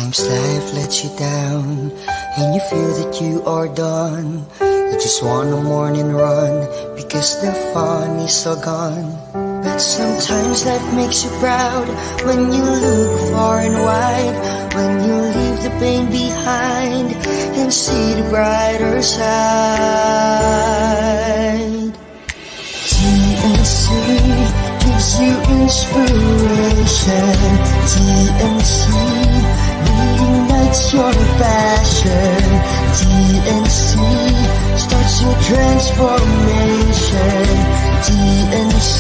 Sometimes life lets you down and you feel that you are done. You just want a morning run because the fun is all gone. But sometimes life makes you proud when you look far and wide, when you leave the pain behind and see the brighter side. TNC gives you inspiration. TNC reignites your passion. TNC starts your transformation. TNC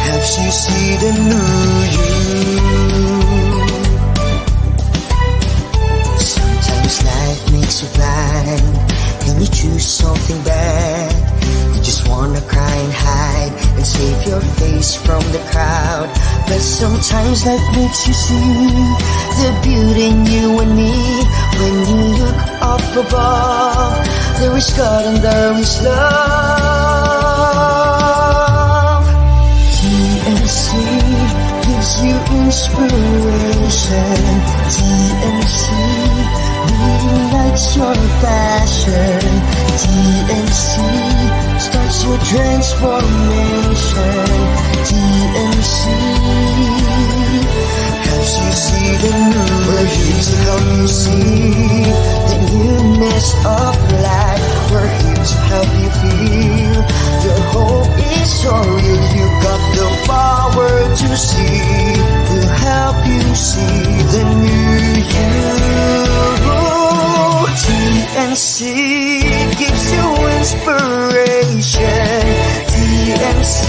helps you see the new you. Sometimes life makes you blind and you choose something bad. You just wanna cry and hide and save your face from the crowd. But sometimes life makes you see the beauty in you and me. When you look up above, there is God and there is love. TNC gives you inspiration. TNC reignites your passion. TNC starts your transformation. TNC helps you see the new. We're here to help you see the newness of life. We're here to help you feel your hope is so real. You got the power to see. We'll help you see the new you. TNC gives you inspiration. TNC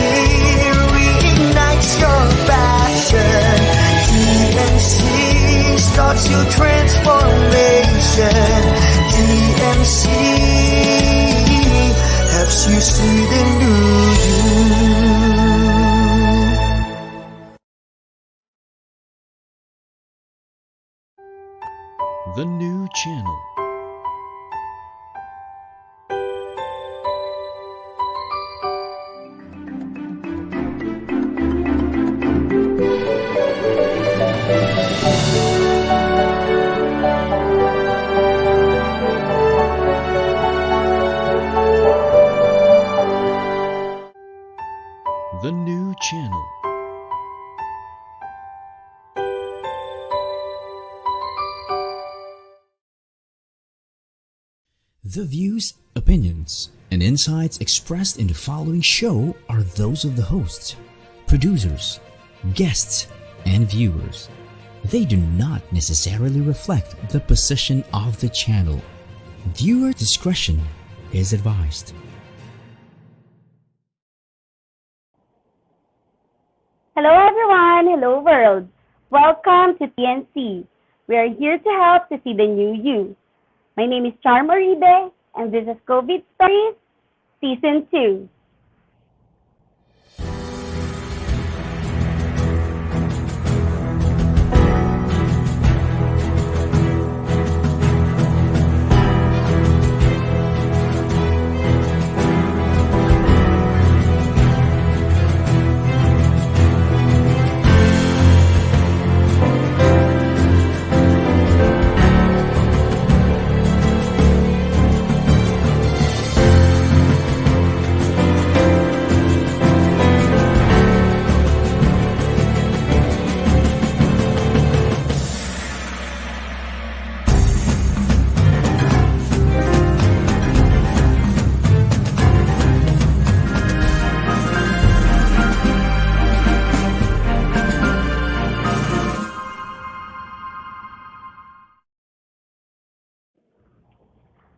reignites your passion. TNC starts your transformation. TNC helps you see the new you. The new channel. The new channel. The views, opinions, and insights expressed in the following show are those of the hosts, producers, guests, and viewers. They do not necessarily reflect the position of the channel. Viewer discretion is advised. Hello everyone! Hello world! Welcome to TNC. We are here to help to see the new you. My name is Oribe, and this is COVID Stories Season 2.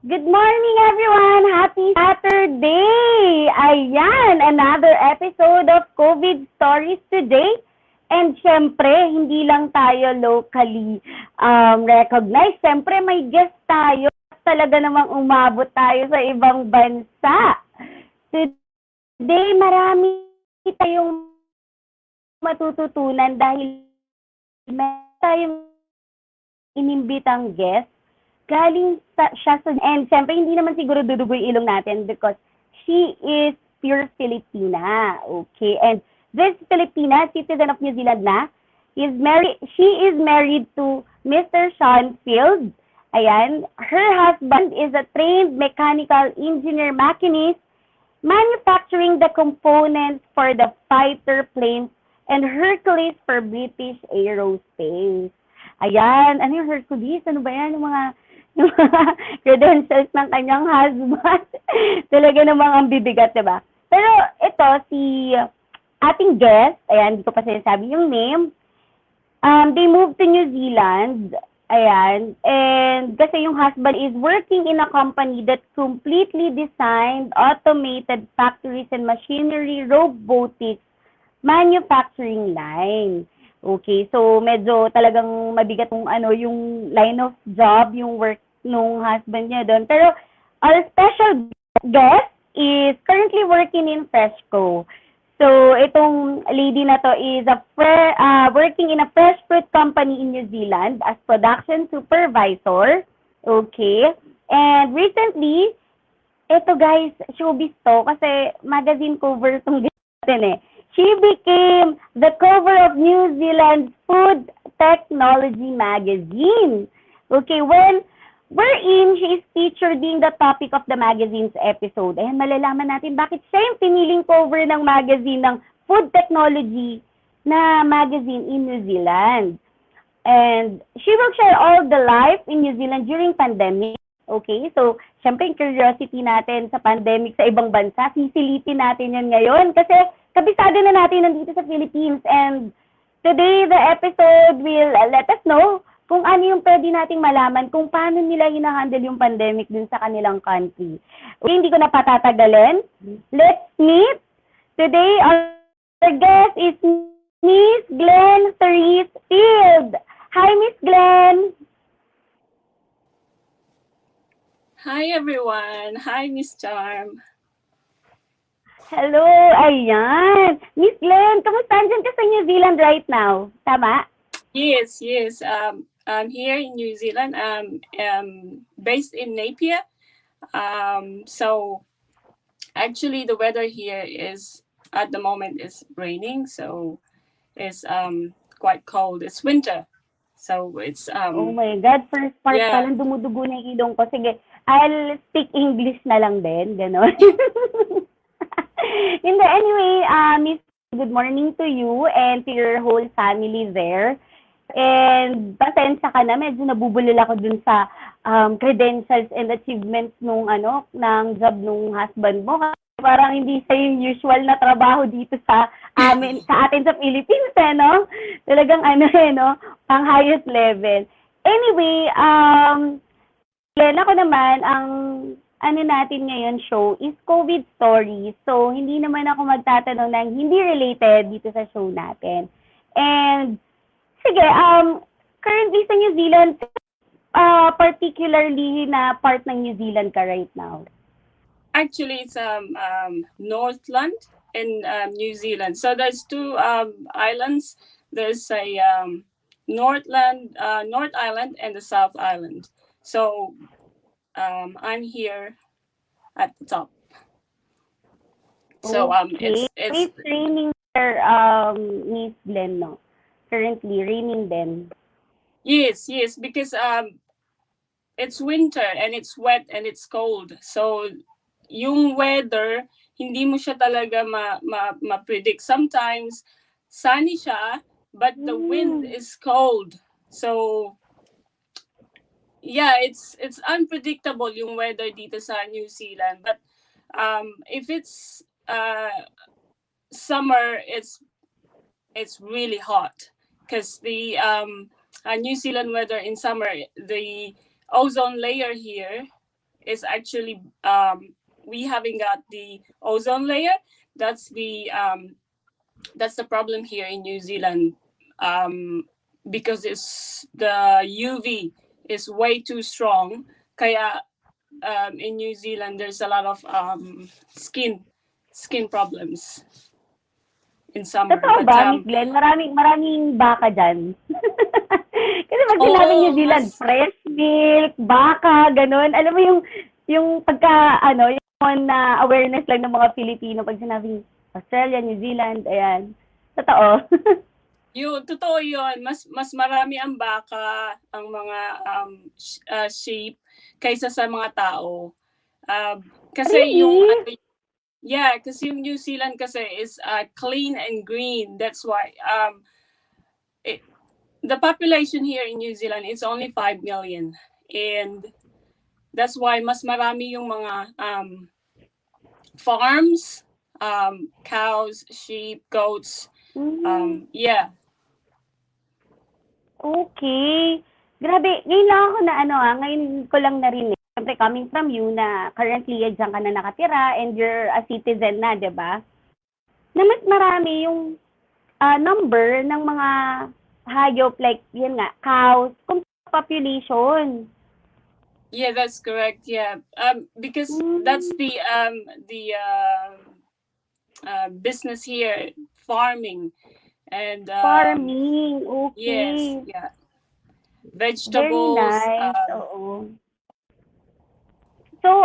Good morning everyone! Happy Saturday! Ayan, another episode of COVID Stories today. And syempre, hindi lang tayo locally recognized. Syempre, may guest tayo. Talaga namang umabot tayo sa ibang bansa. Today, marami tayong matututunan dahil may tayong inimbitang guest. Galing siya sa, and syempre hindi naman siguro dudugoy ilong natin because she is pure Filipina. Okay, and this Filipina, citizen of New Zealand na, She is married to Mr. Shaun Field. Ayan. Her husband is a trained mechanical engineer machinist manufacturing the components for the fighter planes and Hercules for British Aerospace. Ayan. Ano yung Hercules? Ano ba yan? Yung mga credentials ng kanyang husband. Talaga namang ang bibigat, diba? Pero ito, si ating guest, ayan, hindi ko pa sinasabi yung name, they moved to New Zealand, ayan, and kasi yung husband is working in a company that completely designed automated factories and machinery, robotics, manufacturing line. Okay, so medyo talagang mabigat yung line of job, yung work nung husband niya doon. Pero our special guest is currently working in Freshco. So, itong lady na to is working in a fresh fruit company in New Zealand as production supervisor. Okay. And recently, ito guys, showbiz to kasi magazine cover itong natin eh. She became the cover of New Zealand Food Technology magazine. Okay, wherein she is featured being the topic of the magazine's episode. Ayan, malalaman natin bakit siya yung piniling cover ng magazine ng food technology na magazine in New Zealand. And she will share all the life in New Zealand during pandemic. Okay, so syempre yung curiosity natin sa pandemic sa ibang bansa, sisilipin natin yan ngayon kasi kabisado na natin nandito sa Philippines. And today, the episode will let us know kung ano yung pwede nating malaman kung paano nila hinahandle yung pandemic dun sa kanilang country. Okay, hindi ko na patatagalin. Let's meet. Today, our guest is Miss Glenn Therese Field. Hi, Miss Glenn. Hi, everyone. Hi, Miss Charm. Hello, ayan. Miss Glenn, kamusta? Andyan ka sa New Zealand right now? Tama? Yes. I'm here in New Zealand. I'm based in Napier. So actually the weather here is at the moment is raining, so it's quite cold. It's winter. So it's Oh my God, first part yeah. pa lang dumudugo na yung ilong ko. Sige, I'll speak English na lang din, gano'n. Anyway, Miss, good morning to you and to your whole family there. And pasensya ka na, medyo nabubulol ako dun sa credentials and achievements ng job nung husband mo. Parang hindi siya yung usual na trabaho dito sa atin sa Philippines, no? Talagang pang highest level. Anyway, Glenn, ako naman, ang natin ngayon show is COVID stories. So, hindi naman ako magtatanong ng hindi related dito sa show natin. And sige, currently sa New Zealand, particularly na part ng New Zealand ka right now? Actually, it's Northland in New Zealand. So there's two islands. There's a North Island and the South Island. So I'm here at the top. So okay. It's raining there, Miss Glenn, no? Currently raining then. Yes, because it's winter and it's wet and it's cold. So yung weather, hindi mo siya talaga ma-predict. Sometimes sunny siya, but the wind is cold. So yeah, it's unpredictable yung weather dito sa New Zealand. But if it's summer, it's really hot because the New Zealand weather in summer, the ozone layer here is actually we haven't got the ozone layer. That's the problem here in New Zealand because it's the UV is way too strong. Kaya in New Zealand there's a lot of skin problems in summer. Totoo ba, Miss Glenn? Maraming baka dyan. Kasi pag sinabing New Zealand, fresh milk, baka, ganun. Alam mo yung pagka, yung na awareness lang ng mga Pilipino pag sinabing Australia, New Zealand, ayan. Totoo. Yung totoo yun, mas marami ang baka, ang mga sheep kaysa sa mga tao. Kasi yung Really? yeah, kasi yung New Zealand kasi is clean and green. That's why the population here in New Zealand is only 5 million, and that's why mas marami yung mga farms, cows, sheep, goats. Yeah. Okay. Grabe, ngayon lang ako na ngayon ko lang narinig. Siyempre, coming from you na currently dyan ka na nakatira and you're a citizen na, di ba? Na mas marami yung number ng mga hayop like, yun nga, cows, kung population. Yeah, that's correct. Yeah, because that's the business here, farming, and Farming, yes, okay. yeah, Very vegetables. nice, oo. So,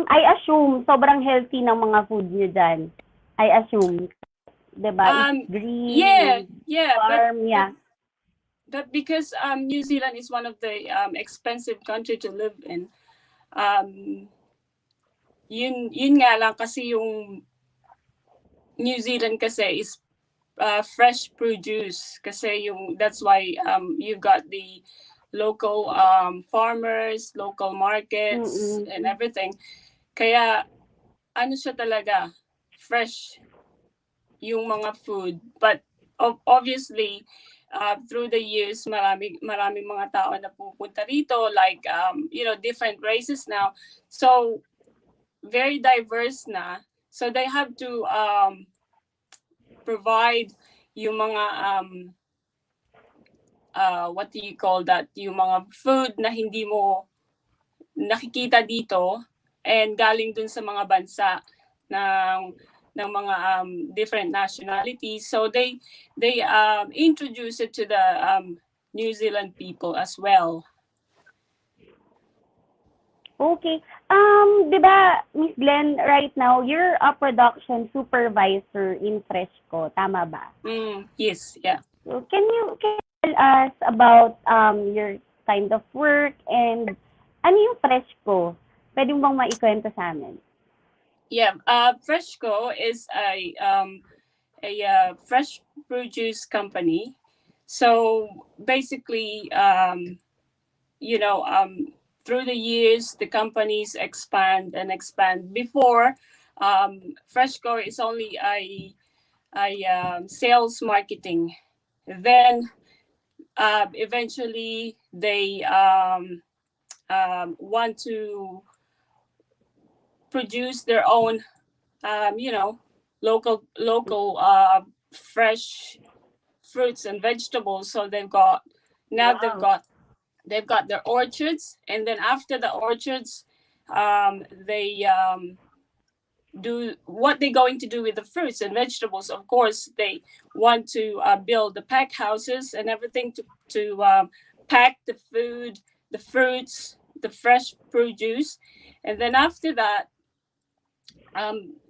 I assume, sobrang healthy ng mga food nyo dyan. I assume. Diba? It's green, yeah, farm, yeah. but because New Zealand is one of the expensive country to live in, yun nga lang kasi yung New Zealand kasi is fresh produce kasi that's why you got the local farmers, local markets, and everything. Kaya ano siya talaga, fresh yung mga food. But obviously, through the years, marami mga tao na pupunta rito, like, different races now. So, very diverse na. So, they have to provide yung mga, what do you call that? Yung mga food na hindi mo nakikita dito and galing dun sa mga bansa ng mga different nationalities. So they introduce it to the New Zealand people as well. Okay. Di ba, Miss Glenn, right now, you're a production supervisor in Freshco. Tama ba? Yes, yeah. So, can you tell us about your kind of work and ano yung Freshco? Pwede mo bang maikwento sa amin? Yeah, Freshco is a fresh produce company. So basically, through the years, the companies expand and expand. Before, Freshco is only a sales marketing. Then, eventually, they want to produce their own, local fresh fruits and vegetables. So they've got their orchards, and then after the orchards, they do what they're going to do with the fruits and vegetables. Of course, they want to build the pack houses and everything to pack the food, the fruits, the fresh produce, and then after that,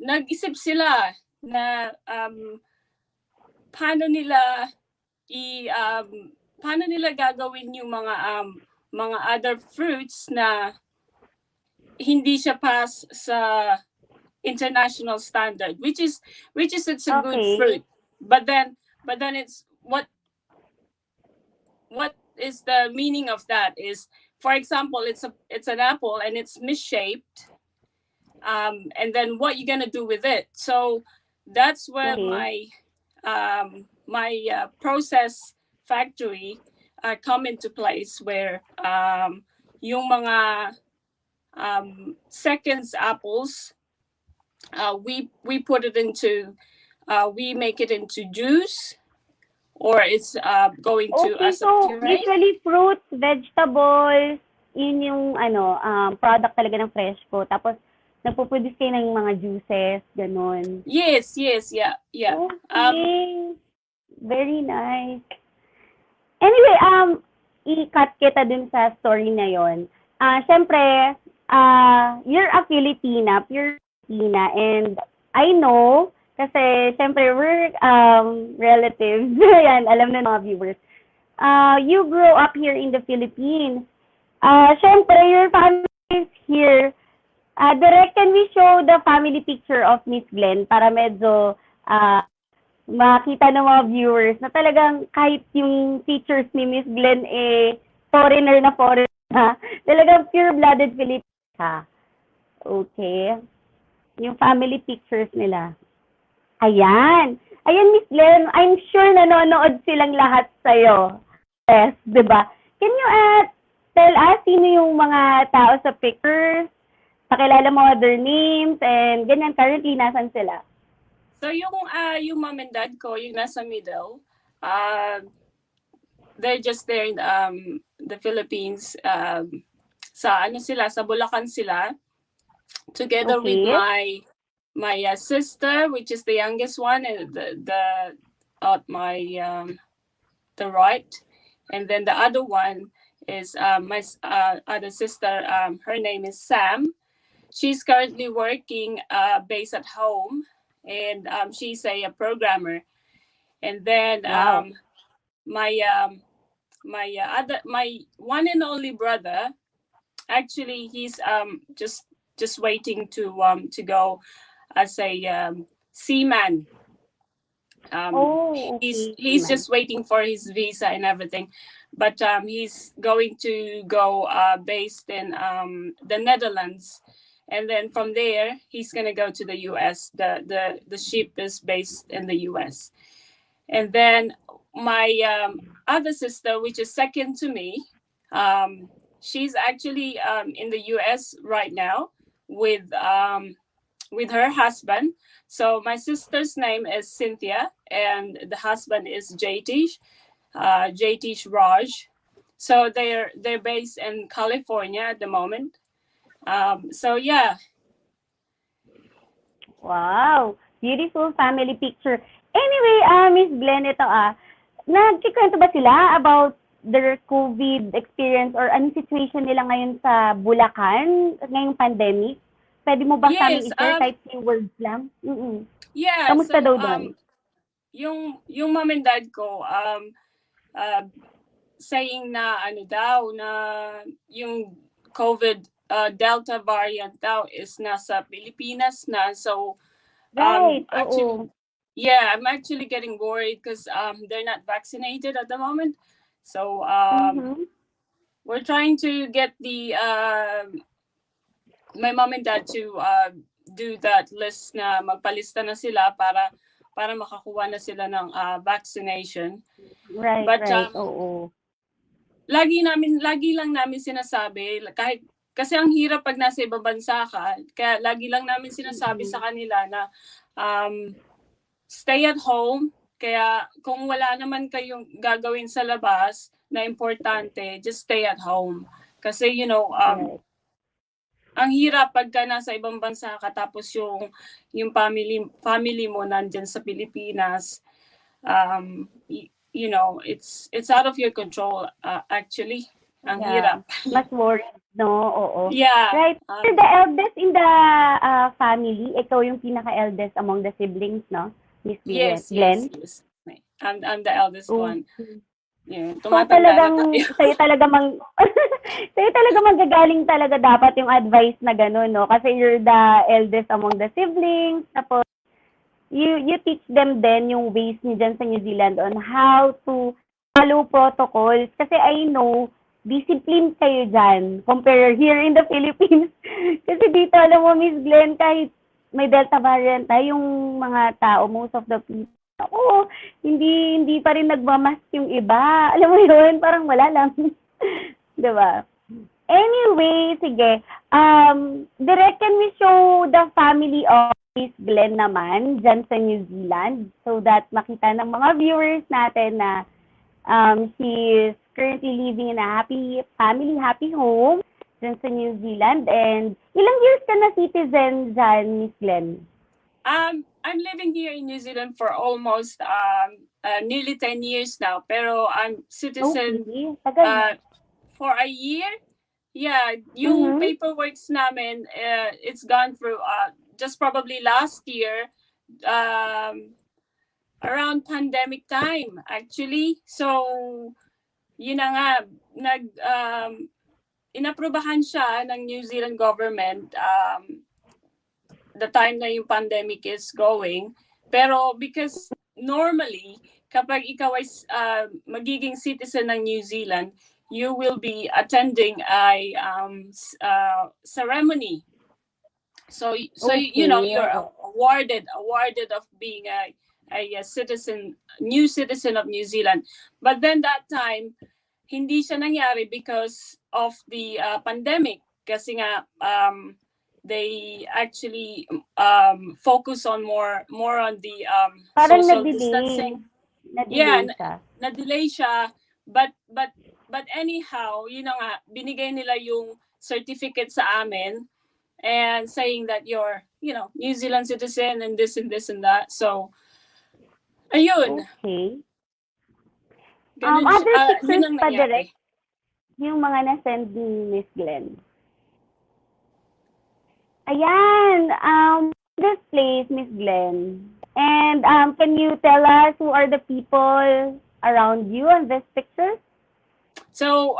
nag-isip sila na paano nila gagawin yung mga other fruits na hindi siya pass sa international standard, which is it's a good fruit, but then it's what is the meaning of that is, for example, it's an apple and it's misshaped, and then what you're gonna do with it. So that's where my process factory come into place, where yung mga seconds apples, we put it into, we make it into juice, or it's going to as a puree. Usually fruits, vegetables, yun yung product talaga ng Freshco. Tapos nagpo-produce kayo ng mga juices, ganun. Yes, yeah. Okay. Very nice. Anyway, i-cut kita dun sa story na yon. Syempre, you're a Filipina, pure Filipina, and I know Kasi, syempre, we're relatives. Yan, alam na ng mga viewers. You grew up here in the Philippines. Syempre, your family is here. Direct, can we show the family picture of Miss Glenn para medyo makita ng mga viewers na talagang kahit yung features ni Miss Glenn foreigner na foreigner na, talagang pure-blooded Filipino ka. Okay. Yung family pictures nila. Ayan. Ayan, Miss Glenn, I'm sure nanonood silang lahat sa'yo. Yes, di ba? Can you tell us sino yung mga tao sa pictures? Pakilala mo their names and ganyan, currently nasan sila? So yung mom and dad ko, yung nasa middle, they're just there in the Philippines. Sa Bulacan sila, together with my sister, which is the youngest one, the at my the right, and then the other one is my other sister. Her name is Sam. She's currently working based at home, and she's a programmer. And then my one and only brother, actually he's just waiting to go as a seaman. He's just waiting for his visa and everything, but he's going to go based in the Netherlands, and then from there he's gonna go to the U.S. The ship is based in the U.S. And then my other sister, which is second to me, she's actually in the U.S. right now with her husband. So my sister's name is Cynthia, and the husband is Jatish Raj. So they're based in California at the moment. So yeah. Wow, beautiful family picture. Anyway, Miss Glenn, ito nagkikwento ba sila about their COVID experience or anong situation nila ngayon sa Bulacan ngayong pandemic? Pwede mo ba sa amin i-share kahit few words lang? Yeah. Kamusta daw doon? Yung mom and dad ko, saying na na yung COVID Delta variant daw is nasa Pilipinas na. So actually, yeah, I'm actually getting worried because they're not vaccinated at the moment. So we're trying to get the my mom and dad to do that list na magpalista na sila para makakuha na sila ng vaccination. Right, but lagi lang namin sinasabi, kahit kasi ang hirap pag nasa ibang bansa ka, kaya lagi lang namin sinasabi sa kanila na stay at home. Kaya kung wala naman kayong gagawin sa labas na importante, just stay at home. Kasi ang hirap pagka nasa ibang bansa ka tapos yung family mo nandyan sa Pilipinas. It's out of your control actually. Ang hirap. Mas worried, no? Oo. Yeah. Right. You're the eldest in the family. Ikaw yung pinaka-eldest among the siblings, no? Miss Glenn? Yes. I'm the eldest one. Yeah, so talagang sa'yo talaga manggagaling talaga dapat yung advice na gano'n, no? Kasi you're the eldest among the siblings. Tapos, you teach them then yung ways niyo dyan sa New Zealand on how to follow protocols. Kasi I know, discipline kayo dyan compare here in the Philippines. Kasi dito, alam mo, Miss Glenn, kahit may Delta variant yung mga tao, most of the people, hindi pa rin nagmamask yung iba. Alam mo yun, parang wala lang. Diba? Anyway, sige. Direct, can we show the family of Miss Glenn naman dyan sa New Zealand so that makita ng mga viewers natin na she is currently living in a happy family, happy home dyan sa New Zealand. And ilang years ka na citizen dyan, Miss Glenn? I'm living here in New Zealand for almost nearly 10 years now. Pero I'm citizen for a year. Yeah, yung paperwork namin, it's gone through just probably last year. around pandemic time actually. So yun na nga, inaprubahan siya ng New Zealand government the time na yung pandemic is going. Pero because normally, kapag ikaw ay magiging citizen ng New Zealand, you will be attending a ceremony. So Okay. you know, you're awarded of being a citizen, new citizen of New Zealand. But then that time, hindi siya nangyari because of the pandemic. Kasi nga, they actually focus on more on the Parang social na-delay. distancing. Na-delay siya. But anyhow, yun na nga, binigay nila yung certificate sa amin and saying that you're, you know, New Zealand citizen and this and this and that. So, ayun. Okay. Ganun Other yun pictures ang pa nangyari. direct, yung mga na-send ni Miss Glenn. Ayan, this place, Miss Glenn. And can you tell us who are the people around you on this picture? So,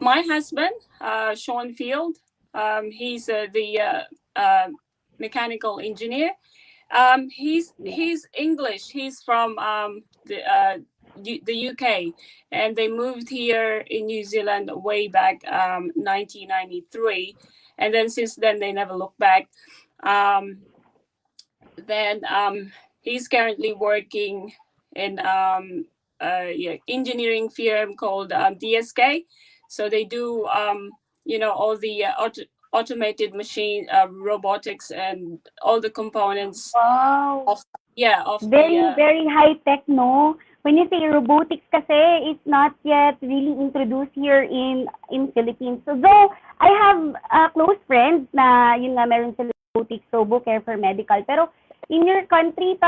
my husband, Shaun Field, he's the mechanical engineer. He's English. He's from the UK, and they moved here in New Zealand way back 1993, and then since then they never looked back. Then he's currently working in engineering firm called DSK. So they do you know, all the automated machine, robotics, and all the components. Wow. Of Very high tech, no? When you say robotics kasi, it's not yet really introduced here in Philippines. So though I have close friends na yun nga meron sa robotics, RoboCare for medical. Pero in your country,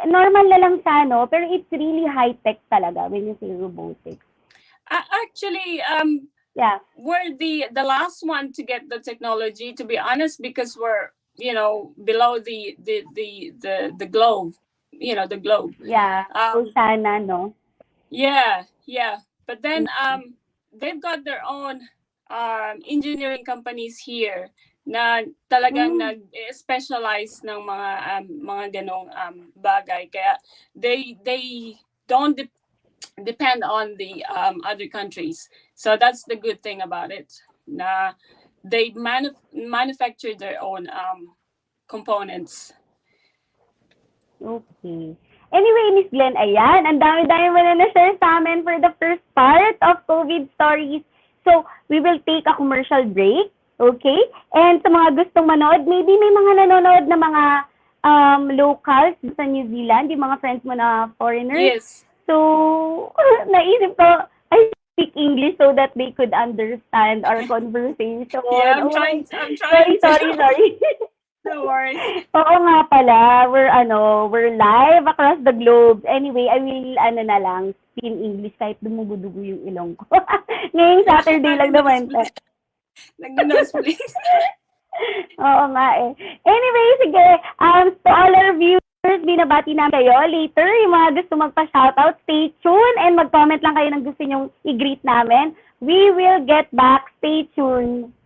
normal na lang siya, no? Pero it's really high tech talaga when you say robotics. Actually, yeah, we're the last one to get the technology, to be honest, because we're, you know, below the globe, you know, the globe. Yeah, so sana, no? Yeah. But then they've got their own engineering companies here na talagang nag-specialize ng mga ganong bagay. Kaya they don't depend on the other countries. So that's the good thing about it. Na they manufacture their own components. Okay. Anyway, Miss Glenn, ayan, ang dami-dami mo na na-share sa amin for the first part of COVID stories. So, we will take a commercial break, okay? And sa mga gustong manood, maybe may mga nanonood na mga locals sa New Zealand, yung mga friends mo na foreigners. Yes. So, naisip ko, I speak English so that they could understand our conversation. Yeah, I'm trying. Sorry. No worries. Oo nga pala, we're live across the globe. Anyway, I will na lang speak in English kahit dumugo-dugo yung ilong ko. Ngayong Saturday lang naman. Nag-nosebleed. Oo nga eh. Anyway, sige, to all our viewers, binabati namin kayo. Later, yung mga gusto magpa-shoutout, stay tuned and mag-comment lang kayo ng gusto nyong i-greet namin. We will get back. Stay tuned.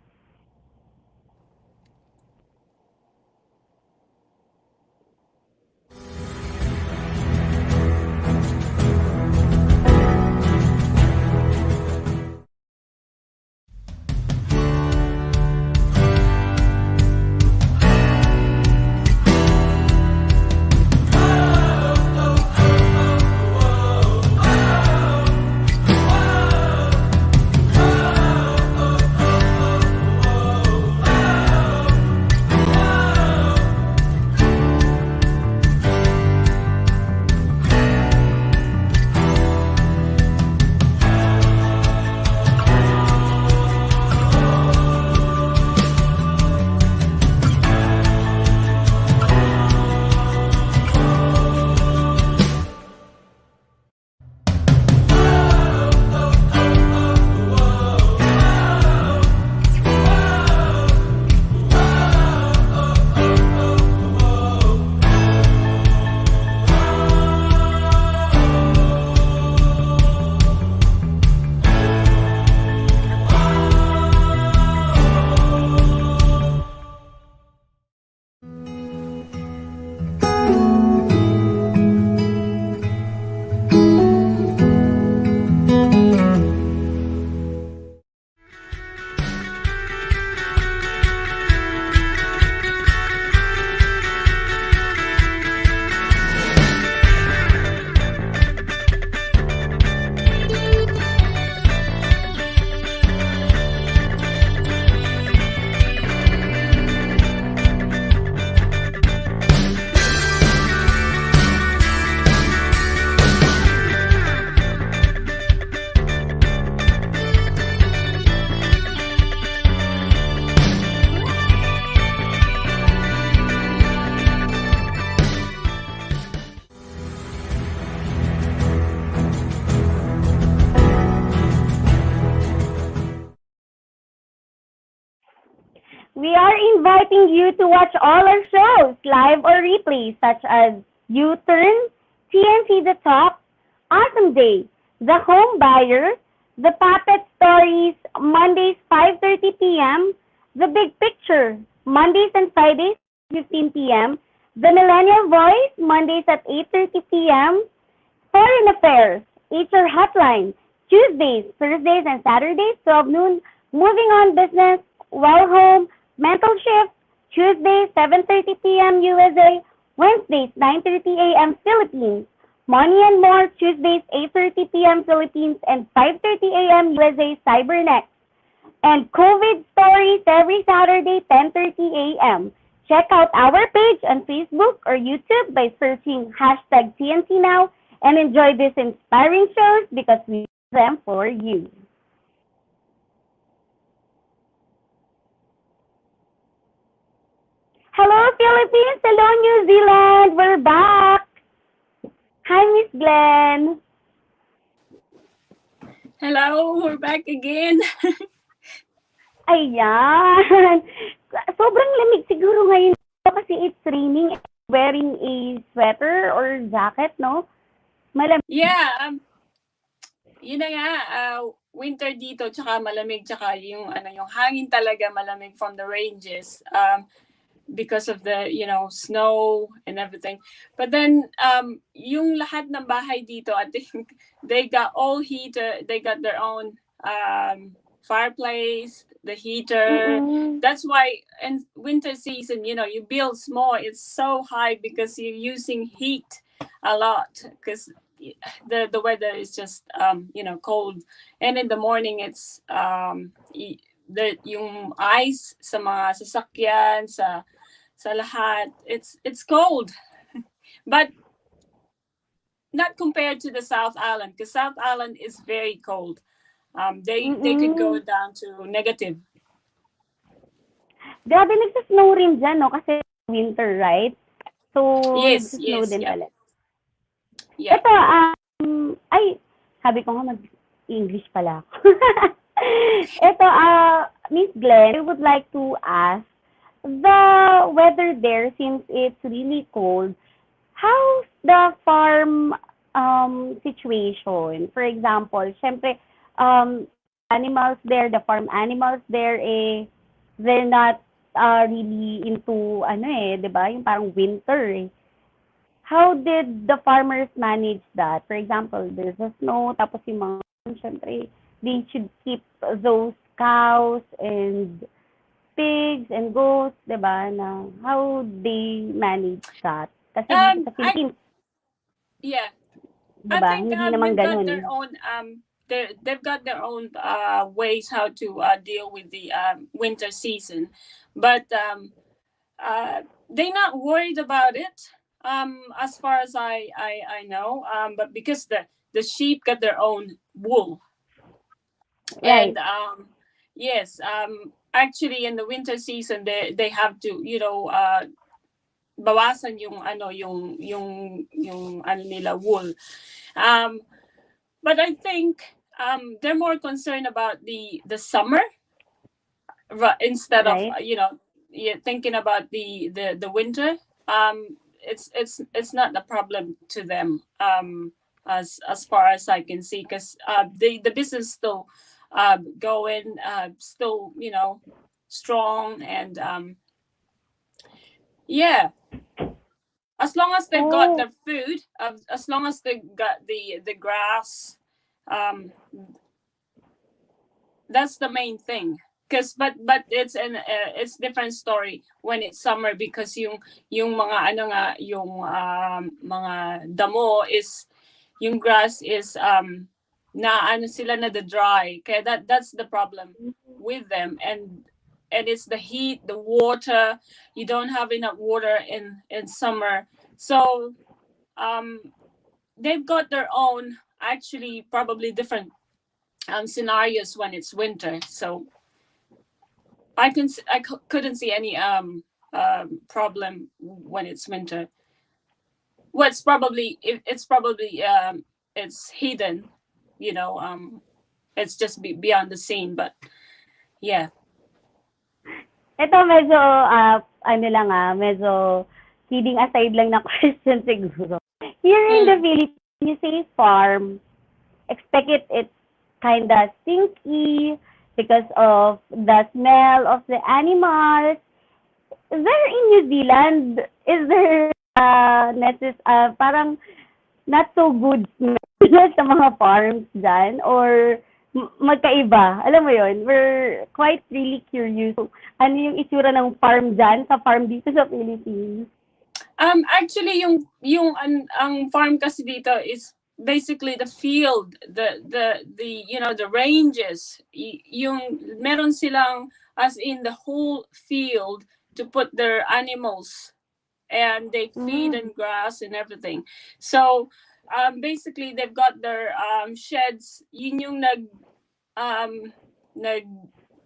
We are inviting you to watch all our shows, live or replay, such as U-Turn, TNC The Top, Awesome Day, The Home Buyer, The Puppet Stories, Mondays 5:30 p.m., The Big Picture, Mondays and Fridays 15 p.m., The Millennial Voice, Mondays at 8:30 p.m., Foreign Affairs, HR Hotline, Tuesdays, Thursdays, and Saturdays, 12 noon, Moving On Business, Well Home, Mental Shift, Tuesdays, 7:30 p.m. USA, Wednesdays, 9:30 a.m. Philippines, Money and More, Tuesdays, 8:30 p.m. Philippines, and 5:30 a.m. USA, Cybernext. And COVID Stories every Saturday, 10:30 a.m. Check out our page on Facebook or YouTube by searching hashtag TNC Now and enjoy these inspiring shows because we do them for you. Hello, Philippines! Hello, New Zealand! We're back! Hi, Miss Glenn! Hello, we're back again. Ayan! Sobrang lamig siguro ngayon kasi it's raining and wearing a sweater or jacket, no? Malamig. Yeah, yun na nga, winter dito, tsaka malamig, tsaka yung hangin talaga malamig from the ranges. Because of the snow and everything, but then yung lahat ng bahay dito, I think they got all heater, they got their own fireplace, the heater. That's why in winter season, you build small, it's so high because you're using heat a lot because the weather is just cold, and in the morning it's yung ice sa mga sasakyan, sa lahat, it's cold. But not compared to the South Island, because South Island is very cold. They could go down to negative. Grabe, nagsasnow rin dyan, no? Kasi winter, right? So, Yes, nagsasnow din yeah. pala. Yeah. Ito, sabi ko nga mag-English pala ako. Ito, Miss Glenn, I would like to ask, the weather there, since it's really cold, how's the farm situation? For example, syempre, animals there, the farm animals there, they're not really into, di ba, yung parang winter, How did the farmers manage that? For example, there's a snow, tapos yung mga, syempre, they should keep those cows and pigs and goats, diba? Na how they manage that? Kasi sa Philippines, yeah, diba? I think Hindi naman they've got ganun. their own they've got their own ways how to deal with the winter season, but they're not worried about it. As far as I know, but because the sheep got their own wool, Right. and yes, actually in the winter season they have to bawasan yung nila wool, but I think they're more concerned about the summer instead of thinking about the winter. It's not a problem to them, as far as I can see, because the business still going, still strong, and yeah, as long as they've got the food, as long as they got the grass, that's the main thing. But it's different story when it's summer, because yung mga yung mga damo is, yung grass is sila na the dry, kaya that's the problem with them, and it's the heat, the water. You don't have enough water in summer, so they've got their own, actually probably different scenarios when it's winter. So I couldn't see any problem when it's winter. Well, it's probably it's hidden, it's just beyond the scene, but yeah. Ito medyo, ano lang medyo kidding aside lang na question siguro. Here in the Mm. Philippines, you say farm, expect it's kinda stinky because of the smell of the animals. There in New Zealand, is there parang not so good smell sa mga farms dyan or magkaiba? Alam mo yon, we're quite really curious. Ano yung itsura ng farm dyan sa farm dito sa Philippines? Actually, ang farm kasi dito is basically the field, the the ranges. Yung meron silang as in the whole field to put their animals, and they feed Mm. and grass and everything. So basically they've got their sheds. Yun yung nag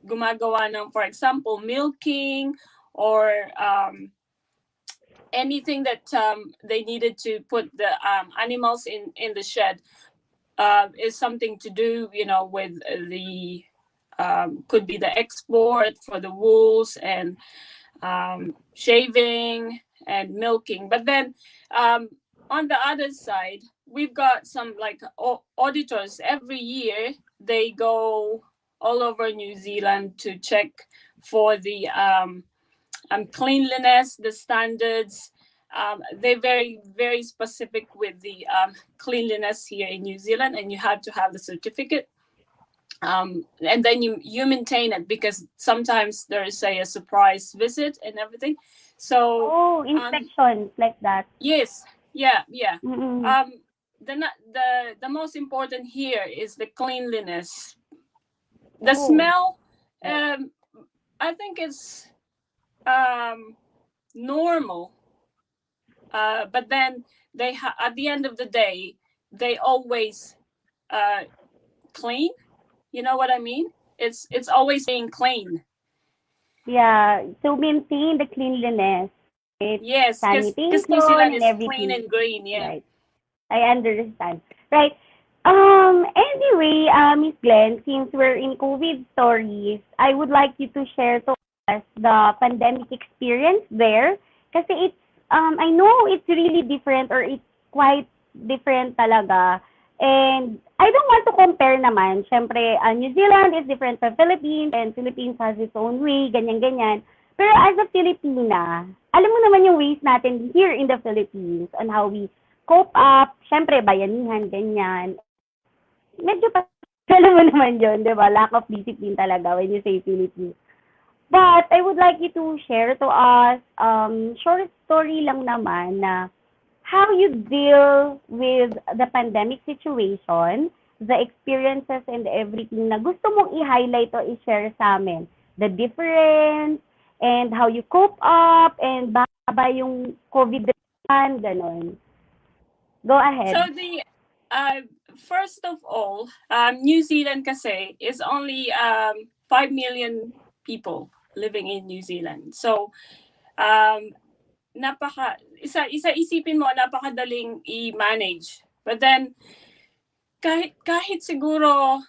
gumagawa ng, for example, milking or anything that they needed to put the animals in the shed is something to do, with the could be the export for the wools and shaving and milking. But then on the other side, we've got some like auditors. Every year they go all over New Zealand to check for the cleanliness, the standards. They're very, very specific with the cleanliness here in New Zealand, and you have to have the certificate. And then you maintain it, because sometimes there is a surprise visit and everything. So Oh, inspections like that. yes, yeah. Mm-mm. Um, the most important here is the cleanliness. The Oh. smell, I think it's normal. But then at the end of the day, they always clean. You know what I mean? It's always being clean. Yeah, to maintain the cleanliness, right? Yes, because New Sanitation Zealand and is clean everything. and green. Yeah. Right. I understand. Right. Anyway, Miss Glenn, since we're in COVID stories, I would like you to share to us the pandemic experience there. Kasi it's, I know it's really different or it's quite different talaga. And I don't want to compare naman. Siyempre, New Zealand is different from Philippines and Philippines has its own way, ganyan-ganyan. Pero as a Filipina, alam mo naman yung ways natin here in the Philippines on how we cope up, syempre, bayanihan, ganyan. Medyo pa, alam mo naman yun, di ba? Lack of discipline talaga when you say Philippines. But I would like you to share to us, short story lang naman na how you deal with the pandemic situation, the experiences and everything na gusto mong i-highlight o i-share sa amin. The difference, and how you cope up, and ba yung COVID ganon. Go So ahead. the first of all, New Zealand kasi is only 5 million people living in New Zealand. So um, isa isipin mo, napakadaling i-manage. But then kahit siguro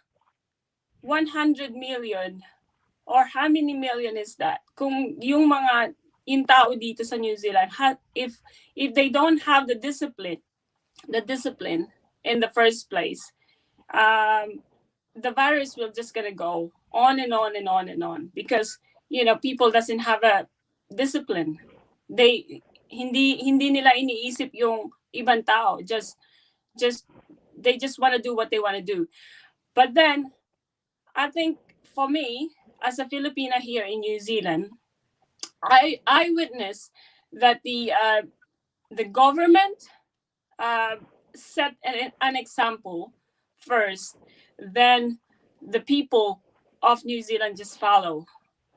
100 million, or how many million is that? Kung yung mga tao dito sa New Zealand, if they don't have the discipline in the first place, the virus will just gonna go on and on and on and on, because people doesn't have a discipline. They hindi nila iniisip yung ibang tao. Just they just want to do what they want to do. But then I think for me, as a Filipina here in New Zealand, I witnessed that the government set an example first, then the people of New Zealand just follow.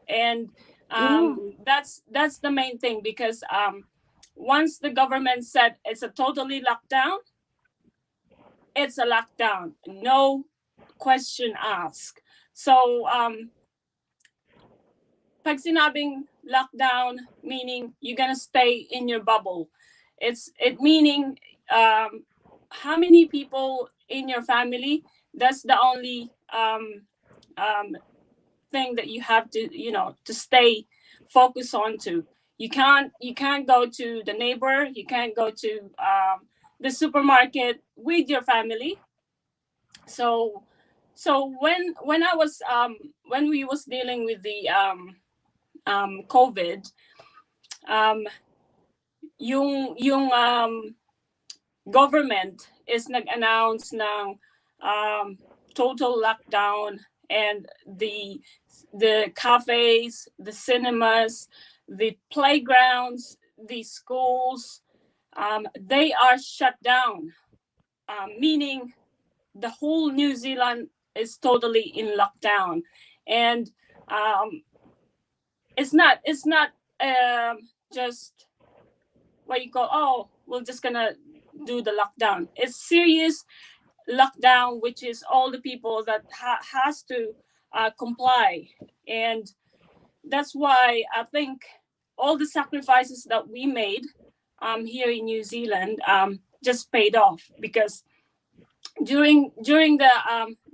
And Mm. that's the main thing, because once the government said it's a totally lockdown, it's a lockdown, no question asked. So pag sinabing lockdown, meaning you're gonna stay in your bubble. It meaning how many people in your family. That's the only thing that you have to to stay focus on to. You can't go to the neighbor. You can't go to the supermarket with your family. So when I was when we was dealing with the COVID, um, yung government is nag-announce ng total lockdown, and the cafes, the cinemas, the playgrounds, the schools, they are shut down, meaning the whole New Zealand is totally in lockdown. And it's not just what you call, oh, we're just gonna do the lockdown. It's serious lockdown, which is all the people that has to comply. And that's why I think all the sacrifices that we made here in New Zealand just paid off, because during the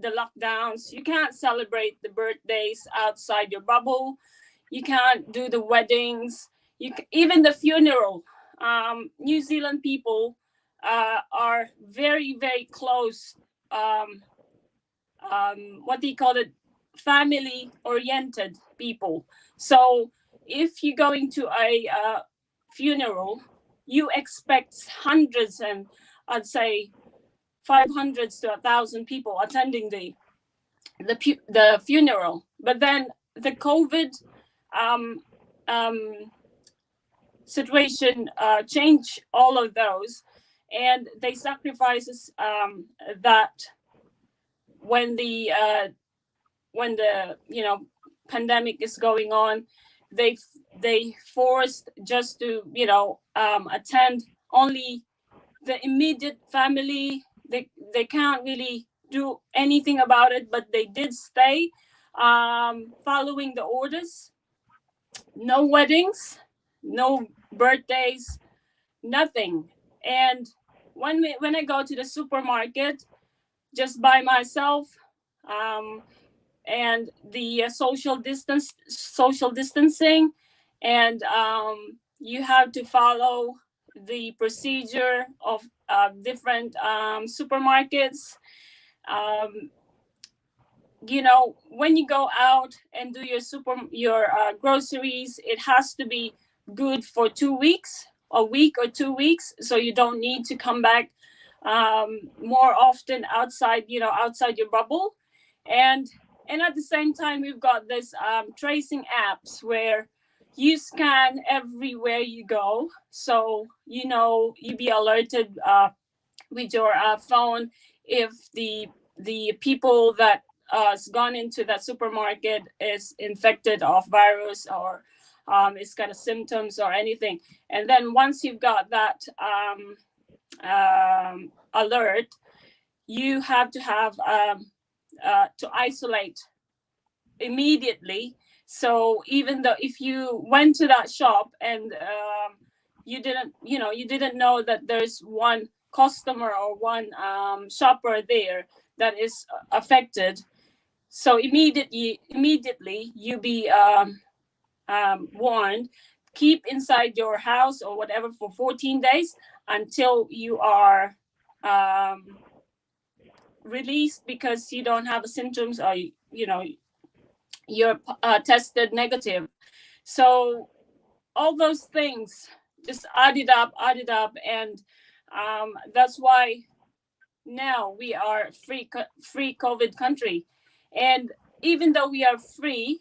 lockdowns, you can't celebrate the birthdays outside your bubble. You can't do the weddings. Even the funeral. New Zealand people are very, very close. What do you call it? Family oriented people. So if you're going to a funeral, you expect hundreds, and I'd say 500 to 1,000 people attending the funeral. But then the COVID situation changed all of those, and they sacrifices that when the pandemic is going on, they forced just to attend only the immediate family. They can't really do anything about it, but they did stay following the orders. No weddings, no birthdays, nothing. And when I go to the supermarket just by myself, and the social distancing, and you have to follow the procedure of different supermarkets. When you go out and do your groceries, it has to be good for 2 weeks, a week or 2 weeks, so you don't need to come back more often outside your bubble. And at the same time, we've got this tracing apps where you scan everywhere you go, so you be alerted with your phone if the people that has gone into that supermarket is infected of virus, or it's got a symptoms or anything. And then once you've got that alert, you have to have to isolate immediately. So even though if you went to that shop and you didn't know that there's one customer or one shopper there that is affected, so immediately you be warned, keep inside your house or whatever for 14 days until you are released, because you don't have symptoms, or you're tested negative. So all those things just added up, and that's why now we are free COVID country. And even though we are free,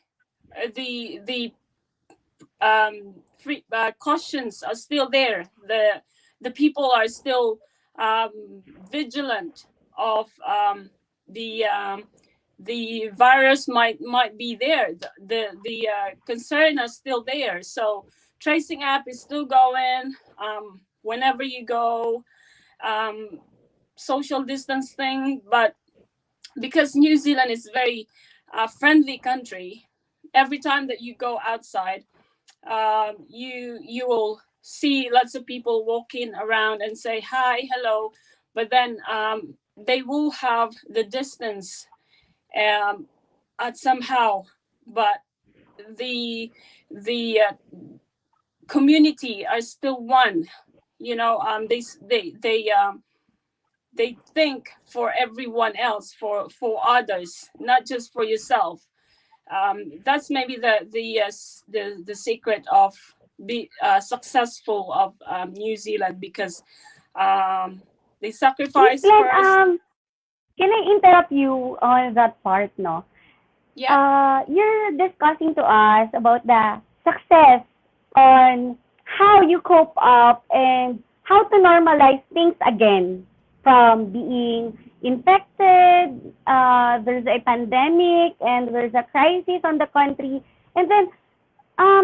the free cautions are still there. The people are still vigilant of the virus might be there. The concern are still there. So tracing app is still going whenever you go. Social distancing, but because New Zealand is very friendly country, every time that you go outside, you will see lots of people walking around and say hi, hello, but then they will have the distance at somehow, but the community are still one. You know, they think for everyone else, for others, not just for yourself. That's maybe the secret of be successful of New Zealand, because they Miss sacrifice Glenn, first. can I interrupt you on that part, no? Yeah. You're discussing to us about the success on how you cope up and how to normalize things again from being infected, there's a pandemic and there's a crisis on the country, and then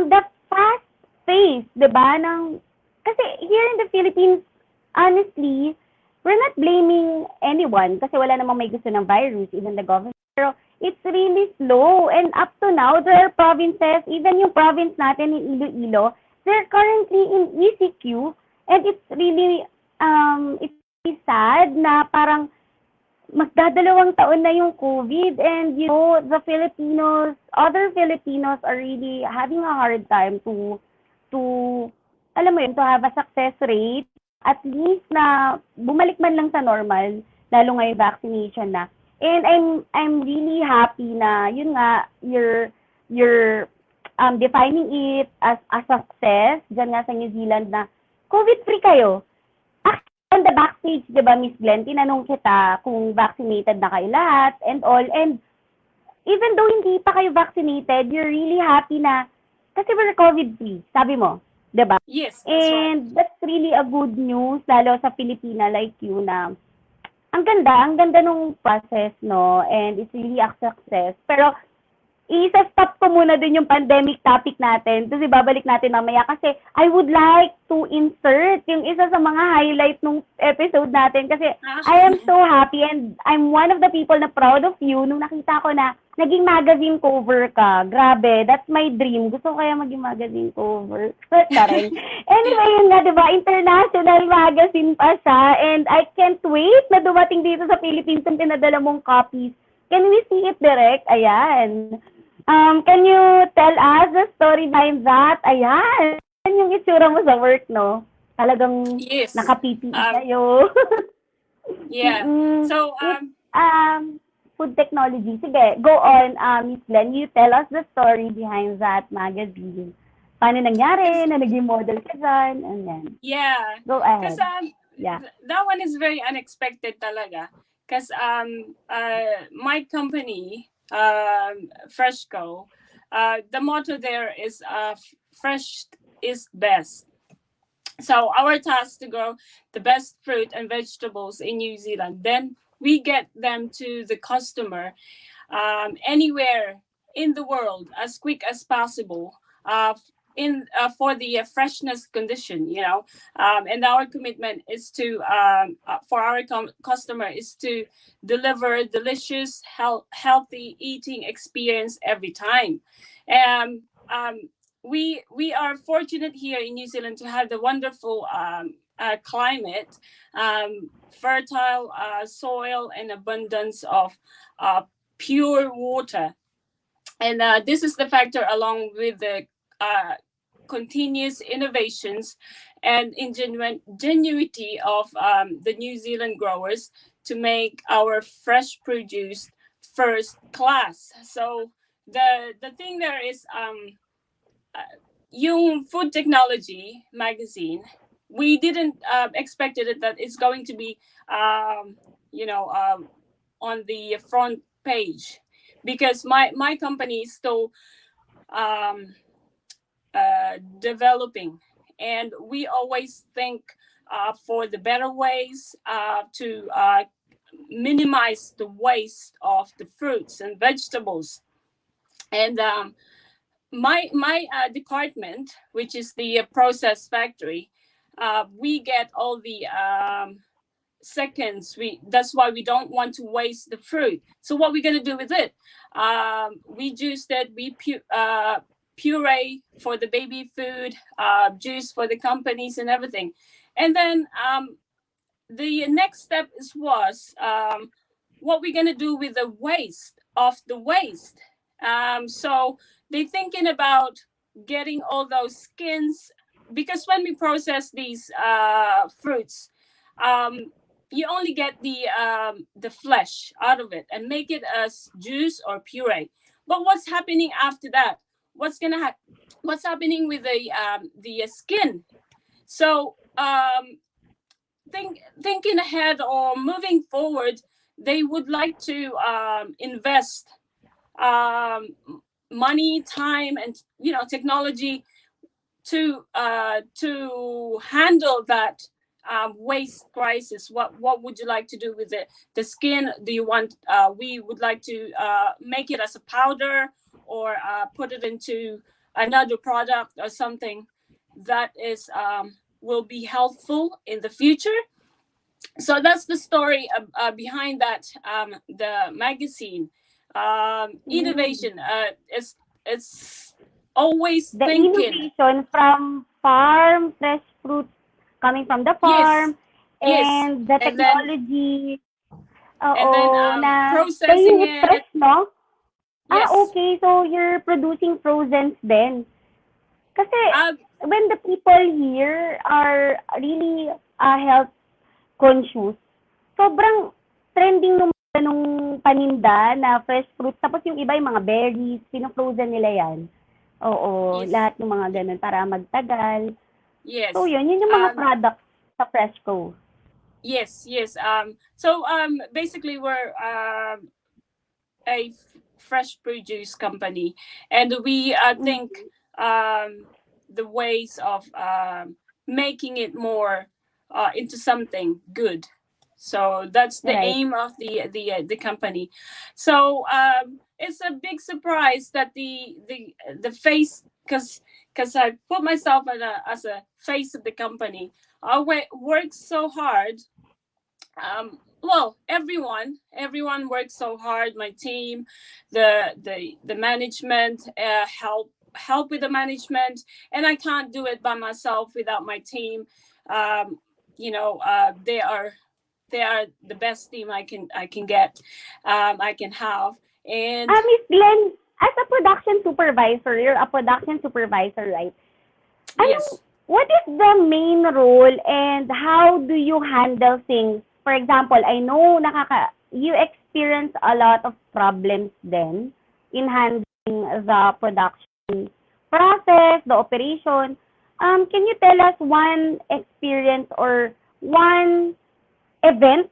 the fast pace, 'di ba, ng kasi here in the Philippines, honestly, we're not blaming anyone kasi wala namang may gusto ng virus, even the government. Pero it's really slow, and up to now, there are provinces, even yung province natin in Iloilo, they're currently in ECQ, and it's really sad na parang magdadalawang taon na yung COVID, and you know, other Filipinos are really having a hard time to alam mo yun, to have a success rate, at least na bumalik man lang sa normal, lalo ngayon vaccination na. And I'm really happy na yun nga, you're defining it as a success dyan nga sa New Zealand na COVID-free kayo. On the backstage, di ba, Miss Glenn, tinanong kita kung vaccinated na kayo lahat and all. And even though hindi pa kayo vaccinated, you're really happy na kasi we're COVID-free, sabi mo, di ba? Yes, that's And right. that's really a good news, lalo sa Filipina like you na ang ganda nung process, no? And it's really a success. Pero isa-stop ko muna din yung pandemic topic natin. Tapos ibabalik natin mamaya kasi I would like to insert yung isa sa mga highlight nung episode natin kasi I am so happy and I'm one of the people na proud of you nung nakita ko na naging magazine cover ka. Grabe, that's my dream. Gusto ko kaya maging magazine cover. Sorry. Anyway, yun nga, diba? International magazine pa siya and I can't wait na dumating dito sa Philippines yung pinadala mong copies. Can we see it direct? Ayan. Can you tell us the story behind that? Ayan. Yan yung itsura mo sa work, no? Talagang Yes. naka-PPE kayo. Yeah. So Food technology. Sige, go on, Miss Glenn. You tell us the story behind that magazine. Paano nangyari na naging model ka dyan? And then, yeah, go ahead. because Yeah. that one is very unexpected talaga. Because my company, Freshco, the motto there is fresh is best. So our task to grow the best fruit and vegetables in New Zealand. Then we get them to the customer anywhere in the world as quick as possible. For the freshness condition, you know, and our commitment is to for our customer is to deliver delicious, healthy eating experience every time. And we are fortunate here in New Zealand to have the wonderful climate, fertile soil, and abundance of pure water. And this is the factor, along with the continuous innovations and ingenuity of the New Zealand growers to make our fresh produce first class. So the thing there is yung food technology magazine, we didn't expected it that it's going to be on the front page, because my company is still developing, and we always think for the better ways to minimize the waste of the fruits and vegetables. And my department, which is the process factory, we get all the seconds. That's why we don't want to waste the fruit. So what we're gonna do with it? We juice that. We puree for the baby food, juice for the companies and everything. And then the next step was what we're gonna do with the waste of the waste. So they're thinking about getting all those skins, because when we process these fruits, um, you only get the flesh out of it and make it as juice or puree. But what's happening after that? What's happening with the skin? So thinking ahead or moving forward, they would like to invest um, money, time, and technology to handle that waste crisis. What would you like to do with it? The skin? Do you want? We would like to make it as a powder, or put it into another product or something that is will be helpful in the future. So that's the story behind that, the magazine. Innovation, it's always The thinking. innovation from farm, fresh fruits coming from the Yes, farm, yes, and the and then technology, and then na staying processing it it. fresh, no? Yes. Okay. So you're producing frozen then. Kasi um when the people here are really health conscious, sobrang trending nung ganung paninda na fresh fruit. Tapos yung iba yung mga berries, pino-frozen nila yan. Oo, yes, lahat ng mga ganun para magtagal. So yes, yun yung mga products sa Freshco. yes. So basically we're a fresh produce company, and we think the ways of making it more into something good. So that's the Right. aim of the company. So it's a big surprise that the face, because I put myself as a face of the company. I work so hard. Well, everyone works so hard. My team, the management, help with the management, and I can't do it by myself without my team. um, they are the best team I can get, I can have. And Miss Glenn, as a production supervisor, you're a production supervisor, right? Anong, yes. what is the main role and how do you handle things? For example, I know you experience a lot of problems then in handling the production process, the operation. Can you tell us one experience or one event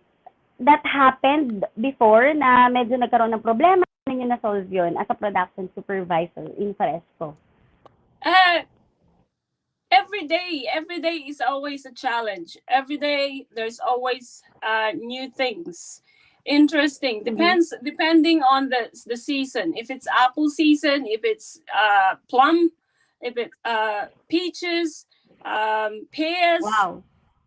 that happened before na medyo nagkaroon ng problema, paano nyo na-solve yun as a production supervisor in Fresco? uh, every day is always a challenge. Every day there's always new things, interesting, Mm-hmm. depending on the season. If it's apple season, if it's plum, if it's peaches, pears, Wow.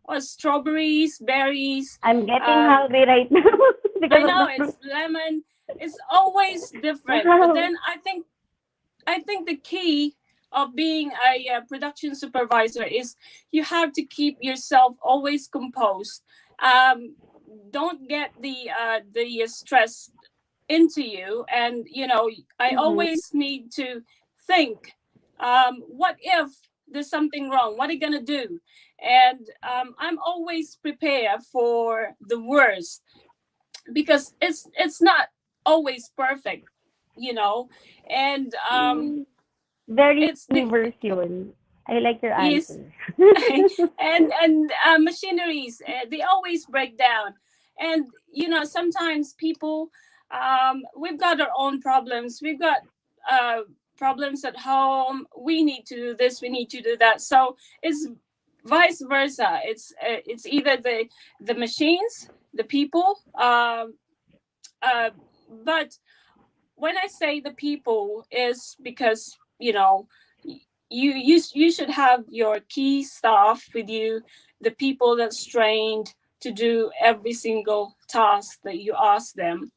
or strawberries, berries. I'm getting um, hungry right now I because of know the fruit. it's lemon. It's always different, but Wow. then I think the key of being a production supervisor is you have to keep yourself always composed. Um, don't get the stress into you, and I Mm-hmm. always need to think, what if there's something wrong? What are you gonna do? And I'm always prepared for the worst, because it's not always perfect, you know and Very it's the universe yun. I like your yes. answer. And machineries, they always break down. And sometimes people, we've got our own problems. We've got uh, problems at home. We need to do this, we need to do that. So it's vice versa. It's either the machines, the people. Uh, but when I say the people, is because you should have your key staff with you, the people that's trained to do every single task that you ask them.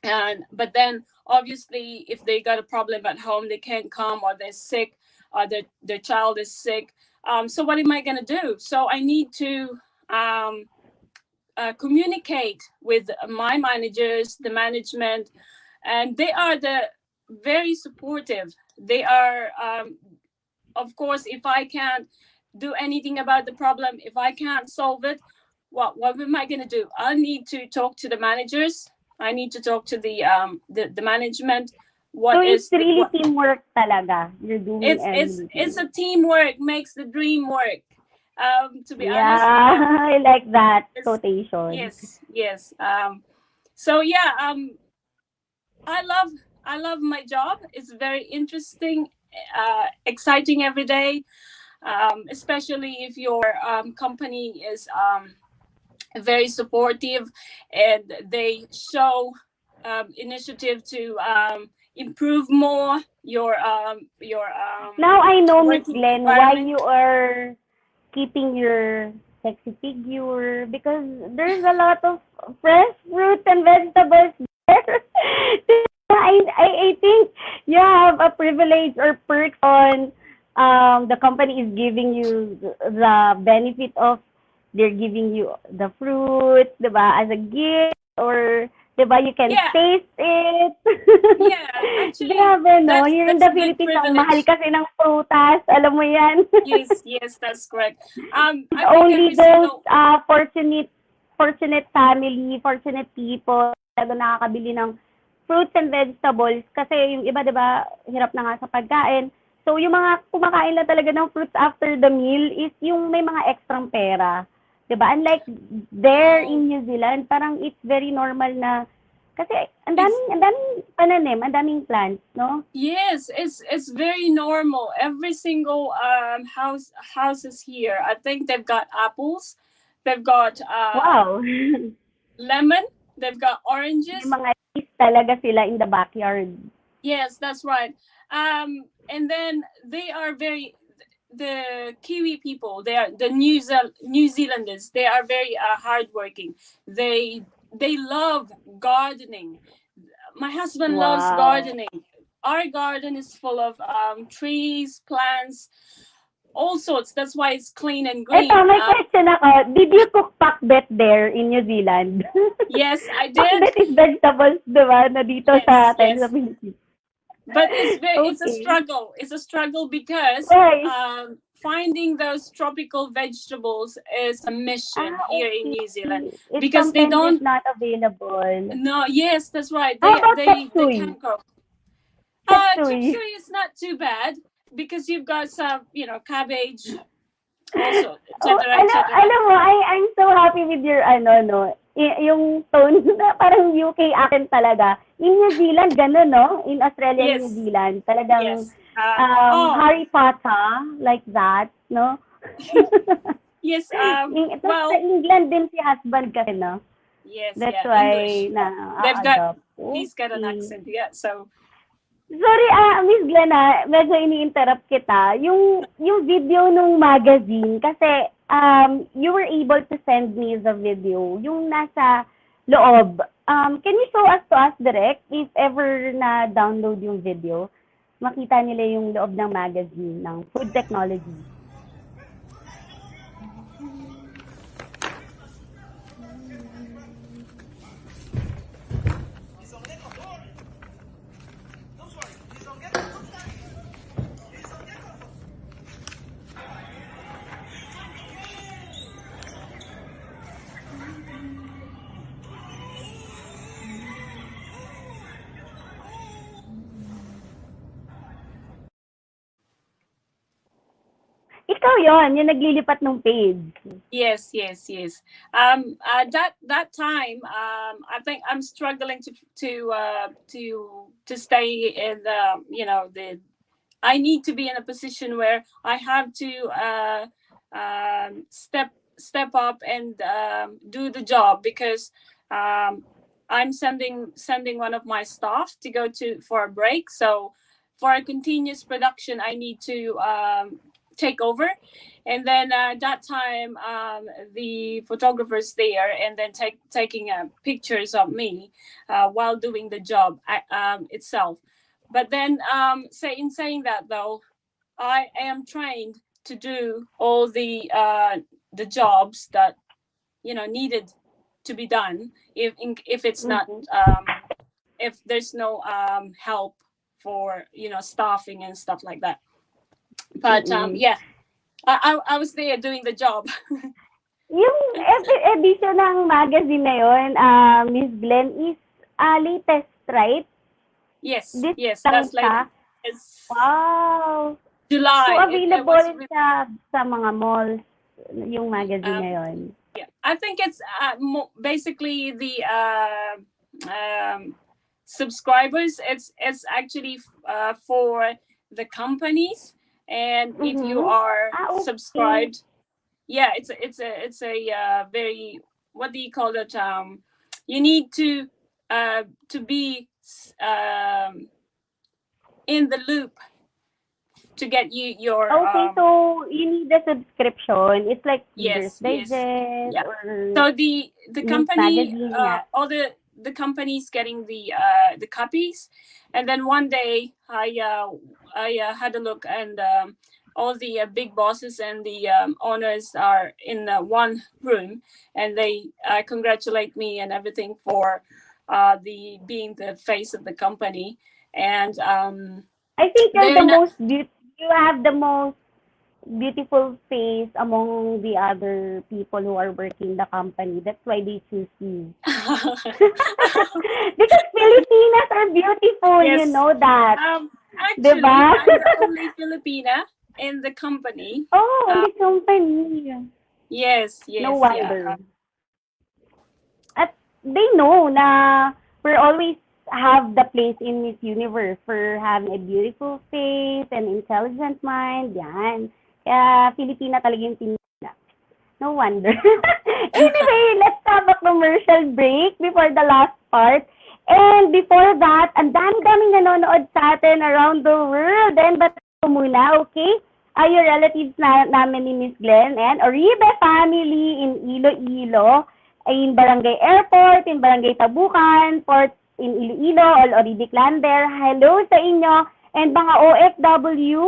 And but then obviously, if they got a problem at home, they can't come, or they're sick, or their child is sick. So what am I gonna do? So I need to um, communicate with my managers, the management, and they are very supportive. They are, of course, if I can't do anything about the problem, if I can't solve it, what am I going to do? I need to talk to the managers. I need to talk to the management. So What it's is the, really what teamwork talaga. You're doing it's everything. a teamwork makes the dream work. To be Yeah, honest, I like that it's, quotation. yes. So yeah, I love I love my job. It's very interesting, exciting every day. Especially if your company is very supportive and they show initiative to improve more your Now I know, Miss working Glenn, why environment. you are keeping your sexy figure, because there's a lot of fresh fruits and vegetables there. I think you have a privilege or perk on the company is giving you the benefit of they're giving you the fruit, diba, as a gift, or diba, you can Yeah, taste it. yeah. Actually, Grabe, no? Here in that's the a big Philippines, ang mahal privilege. kasi ng prutas. Alam mo yan. Yes, yes, that's correct. And I think only every those single fortunate family, fortunate people talaga nakakabili ng fruits and vegetables kasi yung iba 'di ba hirap na nga sa pagkain. So yung mga kumakain lang talaga ng fruits after the meal is yung may mga extrang pera. 'Di ba? Unlike there no, in New Zealand, parang it's very normal na kasi it's ang daming pananim, ang daming plants, no? yes, it's very normal. Every single houses here. I think they've got apples, they've got Wow. lemon, they've got May oranges. mga trees talaga sila in the backyard. Yes, that's right. And then they are very the Kiwi people. They are the New Zealanders. They are very hardworking. They love gardening. My husband loves Wow. gardening. Our garden is full of trees, plants, all sorts. That's why it's clean and Eto, green. may question ako. Did you cook pakbet there in New Zealand? Yes, I did. Pakbet is vegetables, di ba? Na dito Yes, sa atin sa yes. Philippines. But it's a Okay. struggle. It's a struggle because Why? finding those tropical vegetables is a mission here in Okay. New Zealand It because they sometimes is don't. not available. No, yes, that's right. How They about they they chapsuy? can't grow. Chop Chapsuy. suey is not too bad because you've got some, cabbage, also, Oh, etc., etc. alam mo, I'm so happy with your ano, no? Yung tone na parang UK accent talaga. In New Zealand, gano'n, no? In Australia and New Yes, Zealand, talagang yes. Oh, Harry Potter, like that, no? yes. Tapos sa Well, England din si husband kasi, no? yes, That's yeah. why English. They've got. na-adopt. He's got an Okay. accent. Yeah. So Sorry, Miss Glenn, medyo ini-interrupt kita. Yung video nung magazine, kasi you were able to send me the video, yung nasa loob. Can you show us to us direct if ever na-download yung video? Makita nila yung loob ng magazine ng food technology. Ikaw yon, yung naglilipat ng page. yes, yes, yes. That time, I think I'm struggling to stay in the. I need to be in a position where I have to step up and do the job because I'm sending one of my staff to go to for a break. So for a continuous production, I need to take over, and then that time the photographers there, and then taking pictures of me while doing the job itself. But then, in saying that though, I am trained to do all the jobs that needed to be done if it's not Mhm. if there's no help for staffing and stuff like that. But yeah, I was there doing the job. Yung edition ng magazine na yun, Miss Glenn, is latest, right? Yes, This yes, lang that's siya? like it's Wow! July. So, It available was rin siya sa mga malls, yung magazine na yun. yeah, I think it's basically the subscribers. It's actually for the companies, and if you are Okay. subscribed, yeah, it's a very, what do you call it? You need to be in the loop to get your Okay, so you need a subscription. It's like Reader's yes, Digest yeah. or So the News company, magazine, yeah. all the companies getting the copies, and then one day I had a look, and all the big bosses and the owners are in one room, and they congratulate me and everything for the being the face of the company, and I think you're they're the not. most you have the most beautiful face among the other people who are working the company. That's why they choose you. Because Filipinas are beautiful, you Yes. know that. Actually, Diba? I'm the only Filipina in the company. Oh, in the company. Yes, No yes, wonder. At they know na we're always have the place in Miss Universe for having a beautiful face and intelligent mind. Yan. Kaya Filipina talaga yung tinila. No wonder. Anyway, let's have a commercial break before the last part. And before that, ang dami-daming nanonood sa atin around the world. And but muna, okay? Are your relatives namin ni Miss Glenn and Oribe family in Iloilo, in Barangay Airport, in Barangay Tabukan, Port in Iloilo, all Oribe clan there. Hello sa inyo. And mga OFW,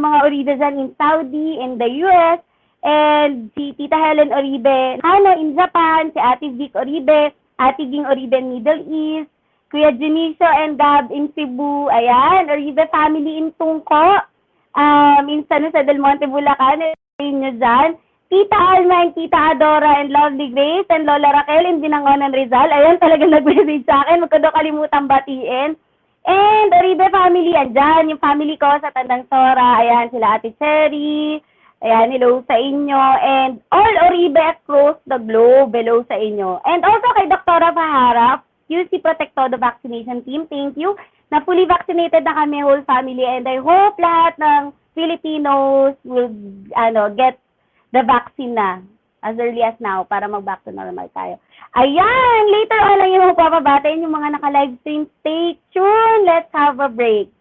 mga Oribe dyan in Saudi, in the US, and si Tita Helen Oribe, in Japan, si Ate Vic Oribe, Ate Ging Oribe in Middle East, Kuya Junicio and Gab in Cebu, ayan, Oribe family in Tungko, in San Jose del Monte, Bulacan, nyo dyan, Tita Alma and Tita Adora and Lovely Grace and Lola Raquel in Binangonan Rizal, ayan, talagang nag-message sa akin, magkado kalimutan batiin. And Oribe family, andyan, yung family ko sa Tandang Sora, ayan, sila Ate Cherry, ayan, hello sa inyo. And all Oribe across the globe, hello sa inyo. And also kay Dr. Paharap, QC Protectodo Vaccination Team, thank you. Na fully vaccinated na kami, whole family. And I hope lahat ng Filipinos will get the vaccine na as early as now para mag-back to normal tayo. Ayan, later on lang yung magpapabatain yung mga naka-live stream. Stay tuned. Let's have a break.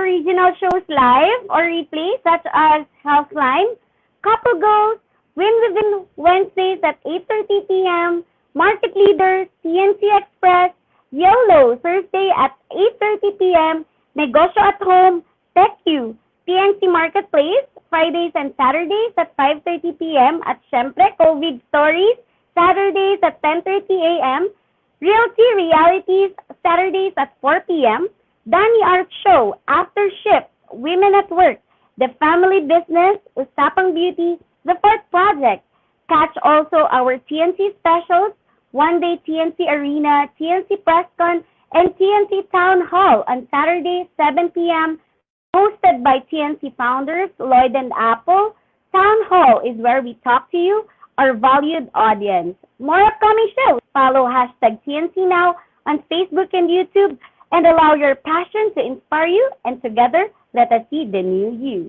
original shows live or replay, such as Healthline, Couple Goals, Win Within Wednesdays at 8:30 p.m., Market Leaders, TNC Express, YOLO, Thursday at 8:30 p.m., Negosyo at Home, TechU, PNC Marketplace, Fridays and Saturdays at 5:30 p.m. at syempre COVID Stories, Saturdays at 10:30 a.m., Realty Realities, Saturdays at 4 p.m., Danny Art Show, After Shift, Women at Work, The Family Business, Usapang Beauty, The Fourth Project. Catch also our TNC specials, One Day TNC Arena, TNC PressCon, and TNC Town Hall on Saturday, 7 p.m., hosted by TNC founders Lloyd and Apple. Town Hall is where we talk to you, our valued audience. More upcoming shows. Follow hashtag TNC Now on Facebook and YouTube and allow your passion to inspire you, and together, let us see the new you.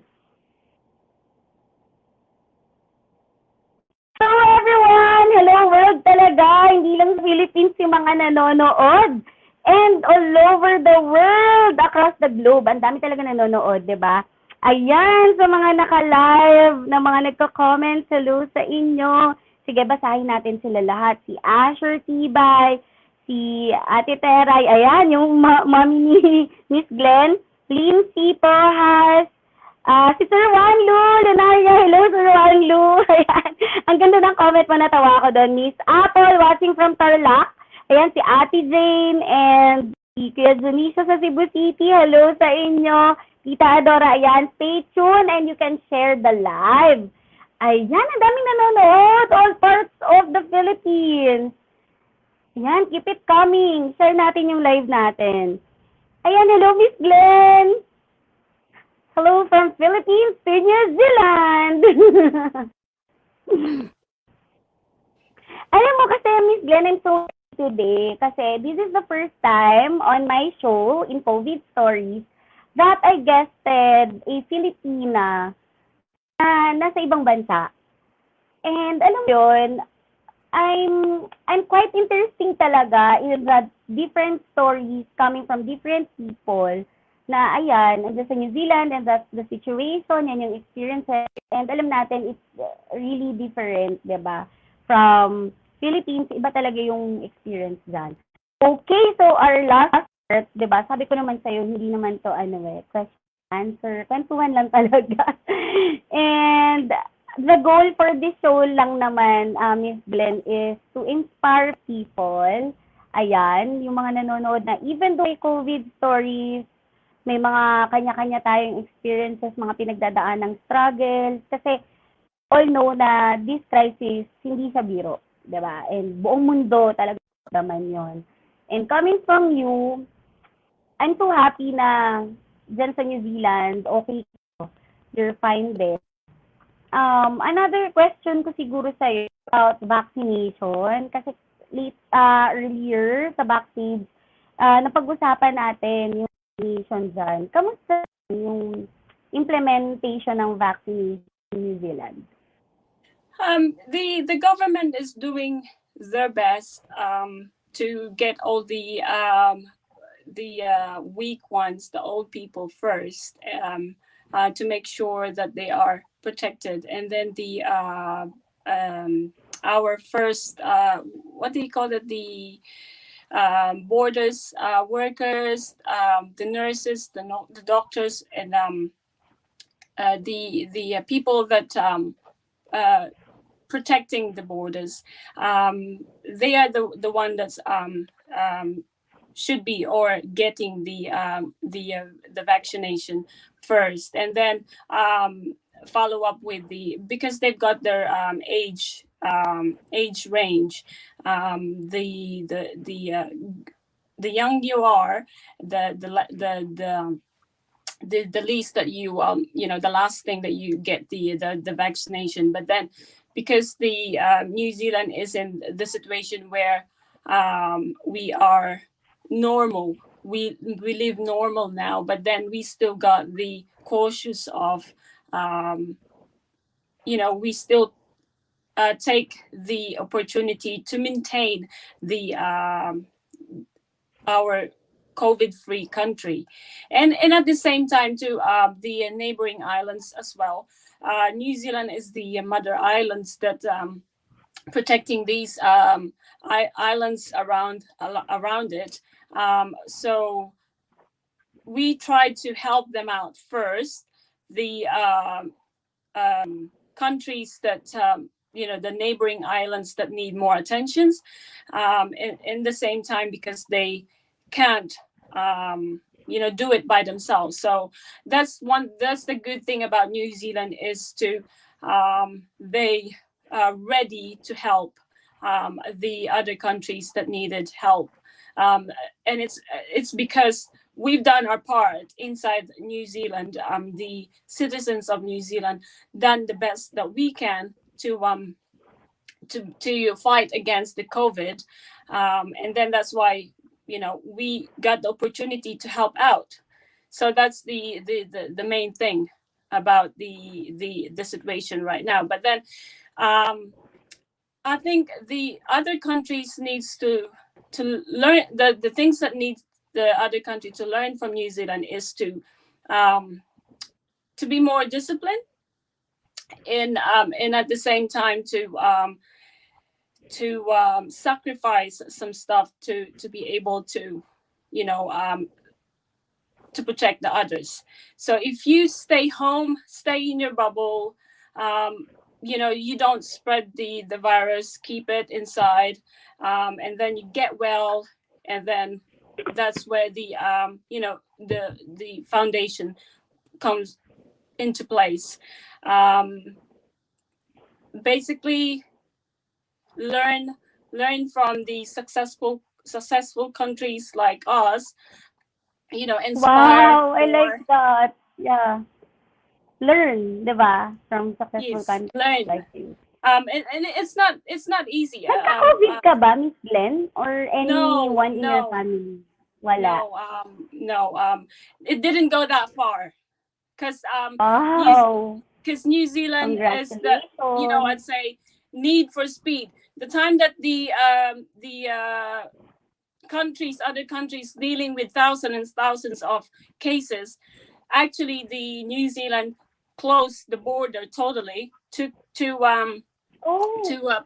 Hello everyone! Hello world talaga! Hindi lang Philippines yung mga nanonood. And all over the world, across the globe. Ang dami talaga nanonood, di ba? Ayan, sa mga naka-live, na mga nagko-comment, hello sa inyo. Sige, basahin natin sila lahat. Si Asher Tibay, si Ate Teray, ayan, yung mami ni Miss Glenn, Lindsay Porras, si Sir Wang Lu, Lunaria, hello Sir Wang Lu. Ayan, ang ganda ng comment mo, natawa ko doon. Miss Apple, watching from Tarlac. Ayan, si Ate Jane and si Kuya Junisha sa Cebu City. Hello sa inyo. Tita Adora, ayan, stay tuned and you can share the live. Ayan, ang daming nanonood. All parts of the Philippines. Ayan, keep it coming. Share natin yung live natin. Ayan, hello Miss Glenn. Hello from Philippines to New Zealand. Alam mo kasi Miss Glenn, I'm so today kasi this is the first time on my show in COVID Stories that I guested a Filipina na nasa ibang bansa. And alam mo yun, I'm quite interesting talaga in the different stories coming from different people na ayan, andyan sa New Zealand and that's the situation, yan yung experiences. And alam natin, it's really different, diba? From Philippines, iba talaga yung experience dyan. Okay, so our last part, diba? Sabi ko naman sa'yo, hindi naman to question, answer, kwentuhan lang talaga. And the goal for this show lang naman, Miss Glenn, is to inspire people. Ayan, yung mga nanonood na even though may COVID stories, may mga kanya-kanya tayong experiences, mga pinagdadaan ng struggles. Kasi all know na this crisis, hindi siya biro. Diba? And buong mundo talaga naman yon. And coming from you, I'm so happy na dyan sa New Zealand, okay, you're fine there. Another question ko siguro sa'yo about vaccination. Kasi earlier sa backstage, napag-usapan natin yung vaccination dyan. Kamusta yung implementation ng vaccination in New Zealand? The government is doing their best to get all the weak ones, the old people first, to make sure that they are protected, and then our first what do you call it, the borders workers, the nurses, the doctors, and the people that protecting the borders. They are the one that's should be or getting the vaccination first, and then follow up with because they've got their age range. The young you are, the least that you the last thing that you get the vaccination. But then because the New Zealand is in the situation where we are normal, we live normal now, but then we still got the cautious of we still take the opportunity to maintain the our COVID-free country, and at the same time too, the neighboring islands as well. New Zealand is the mother islands that protecting these islands around it. So we try to help them out first. The countries that the neighboring islands that need more attentions, in the same time, because they can't do it by themselves. So that's the good thing about New Zealand, is to they are ready to help the other countries that needed help, and it's because we've done our part inside New Zealand. The citizens of New Zealand done the best that we can to fight against the COVID, and then that's why we got the opportunity to help out. So that's the main thing about the situation right now. But then I think the other countries needs to learn the things that need the other country to learn from New Zealand is to be more disciplined, and at the same time to sacrifice some stuff to be able to to protect the others. So if you stay home, stay in your bubble, you don't spread the virus, keep it inside, and then you get well, and then that's where the the foundation comes into place. Basically, learn from the successful countries like us. Inspire. Wow, I like that. Yeah. Learn, di ba? From successful Yes, countries learn. like you. And it's not easy. Nagka-COVID ka ba, Miss Glenn? Or anyone in your no, family? Wala. no. It didn't go that far, because Wow. New Zealand is the Congratulations. I'd say need for speed. The time that the other countries dealing with thousands and thousands of cases, actually the New Zealand closed the border totally to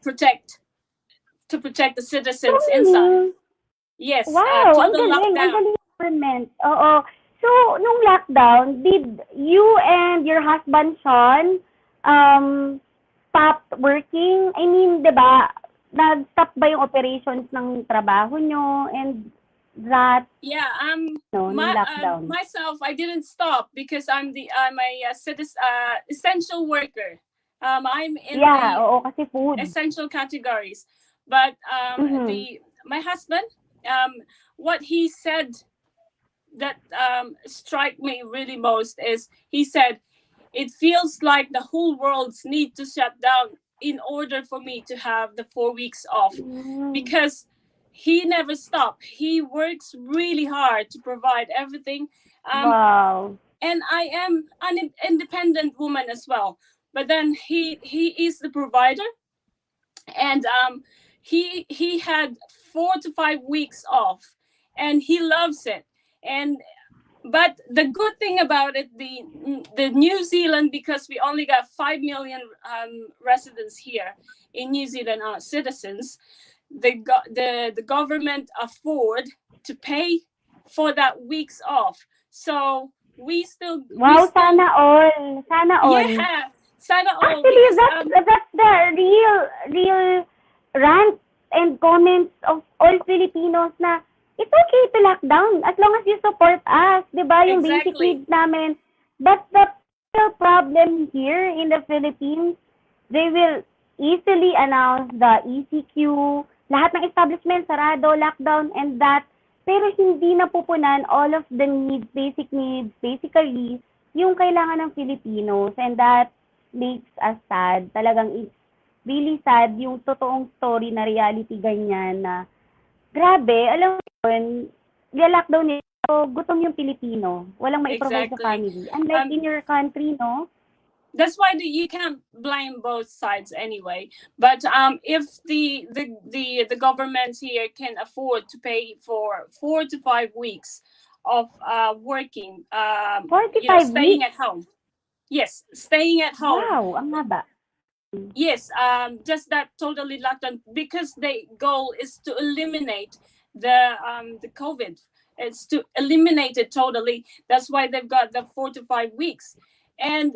protect the citizens inside. Yes, Wow, ang total galing lockdown. government. Oo. So, nung lockdown, did you and your husband, Shaun, stop working? I mean, di ba, nag-stop ba yung operations ng trabaho nyo and that, Yeah, nung lockdown? myself, I didn't stop because I'm a essential worker. I'm in the oo, kasi food. essential categories. But my husband, what he said that struck me really most is, he said, it feels like the whole world needs to shut down in order for me to have the 4 weeks off, because he never stopped. He works really hard to provide everything. Wow. And I am an independent woman as well. But then he is the provider, and he had 4 to 5 weeks off, and he loves it. But the good thing about it, the New Zealand, because we only got 5 million residents here in New Zealand, citizens, the government afford to pay for that weeks off. So we still Sana all. yeah, sana all. Actually, Because, that's the real rant and comments of all Filipinos na it's okay to lock down as long as you support us, di ba? Yung basic Exactly. needs namin. But the real problem here in the Philippines, they will easily announce the ECQ, lahat ng establishment, sarado, lockdown, and that. Pero hindi napupunan all of the needs, basically, yung kailangan ng Filipinos. And that makes us sad. Talagang it's really sad yung totoong story na reality ganyan na grabe, alam mo yun, lockdown nito, gutom yung Pilipino. Walang maiprovide sa Exactly. family. Unlike in your country, no? that's why you can't blame both sides anyway. But if the government here can afford to pay for 4 to 5 weeks of working, 45 staying weeks? at home. Yes, staying at home. Wow, ang haba. Yes, just that totally lockdown, because the goal is to eliminate the COVID. It's to eliminate it totally. That's why they've got the 4 to 5 weeks, and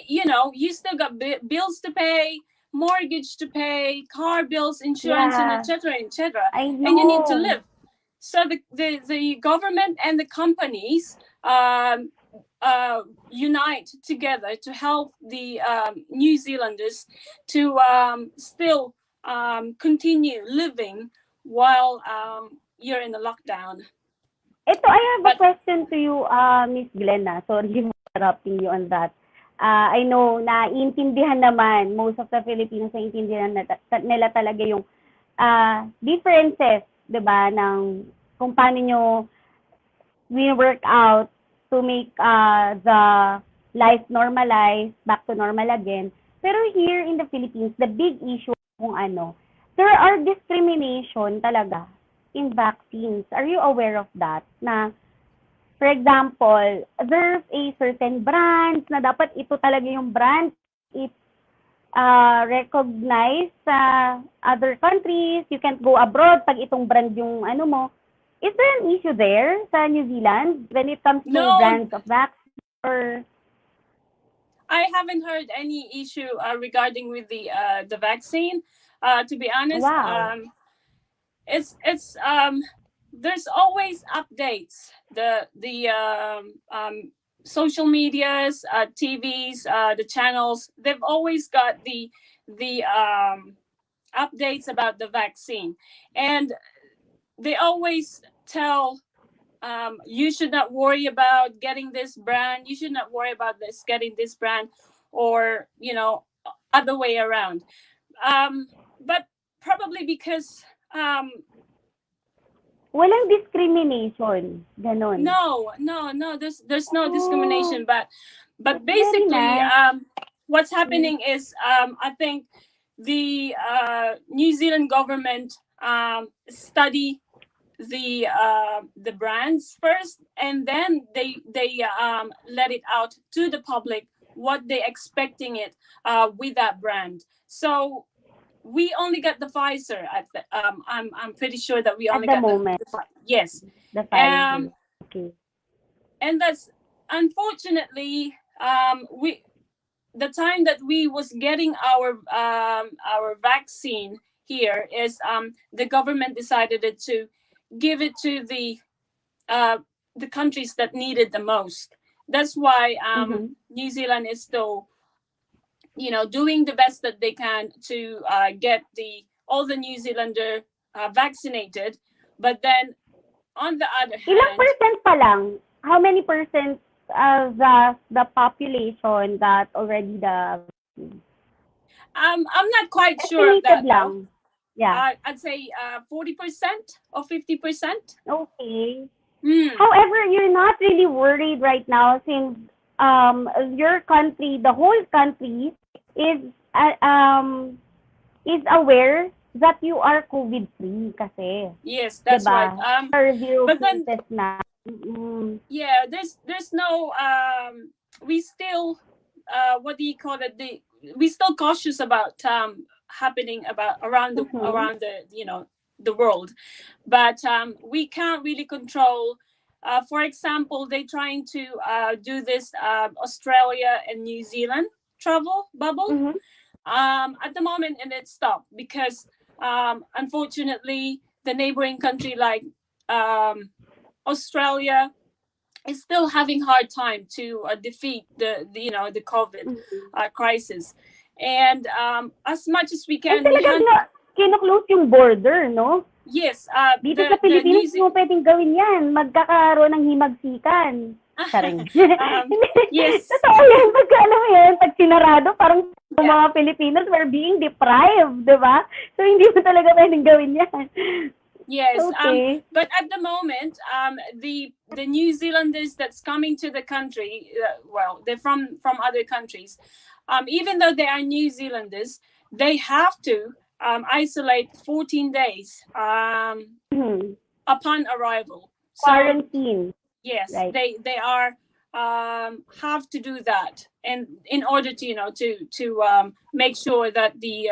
you still got bills to pay, mortgage to pay, car bills, insurance, and Yeah, etc. etc. I And you need to know. live. So the government and the companies unite together to help the New Zealanders to still continue living while you're in the lockdown. Ito, I have a But question to you, Miss Glenn. Sorry for interrupting you on that. I know, naiintindihan naman, most of the Filipinos naiintindihan nila talaga yung differences, di ba, ng kung paano nyo we-work out to make the life normalize, back to normal again. Pero here in the Philippines, the big issue kung ano, there are discrimination talaga in vaccines. Are you aware of that? Na, for example, there's a certain brand na dapat ito talaga yung brand. It's recognized sa other countries. You can't go abroad pag itong brand yung ano mo. Is there an issue there sa New Zealand when it comes to no, brands of vaccine? Or I haven't heard any issue regarding with the vaccine. To be honest, wow. It's there's always updates. The social medias, TVs, the channels. They've always got the updates about the vaccine, and they always tell you should not worry about getting this brand. You should not worry about getting this brand, or other way around. But probably because Walang discrimination. Ganon. no, there's no discrimination. But That's very basically, nice. what's happening is I think the New Zealand government study the brands first, and then they let it out to the public what they expecting it with that brand. So we only got the Pfizer at the, I'm pretty sure that we At only the got moment, yes. the um Pfizer. Okay. and that's unfortunately we the time that we was getting our vaccine here is the government decided to give it to the countries that needed the most. That's why Mm-hmm. New Zealand is still doing the best that they can to get all the New Zealander vaccinated. But then on the other Ilang hand, percent pa lang? How many percent of the population that already the I'm not quite sure of estimated that though. lang? Yeah. I'd say 40% or 50%. Okay. Hmm. However, you're not really worried right now since your country, the whole country, is uh, um is aware that you are COVID free kasi, Yes, that's right. 'di ba? There are zero But then cases na. Mm-mm. yeah, there's no we still what do you call it? We still cautious about happening about around Mm-hmm. the world, but we can't really control. For example, they trying to do this Australia and New Zealand travel bubble Mm-hmm. at the moment, and it stopped because unfortunately the neighboring country like Australia is still having hard time to defeat the COVID crisis, and as much as we Ay, can, we talagang hunt. kino-close yung border, no? Yes, Dito sa Pilipinas, hindi mo pwedeng gawin yan. Magkakaroon ng himagsikan. Charing. Yes. Totoo yan. Pagka alam mo yan, pag sinarado, parang yung mga Filipinos were being deprived, di ba? So, hindi mo talaga pwedeng gawin yan. Yes, Okay. but at the moment, the New Zealanders that's coming to the country, well, they're from other countries. Even though they are New Zealanders, they have to isolate 14 days Hmm. upon arrival. So Quarantine, yes, right? they are have to do that, and in order to to make sure that the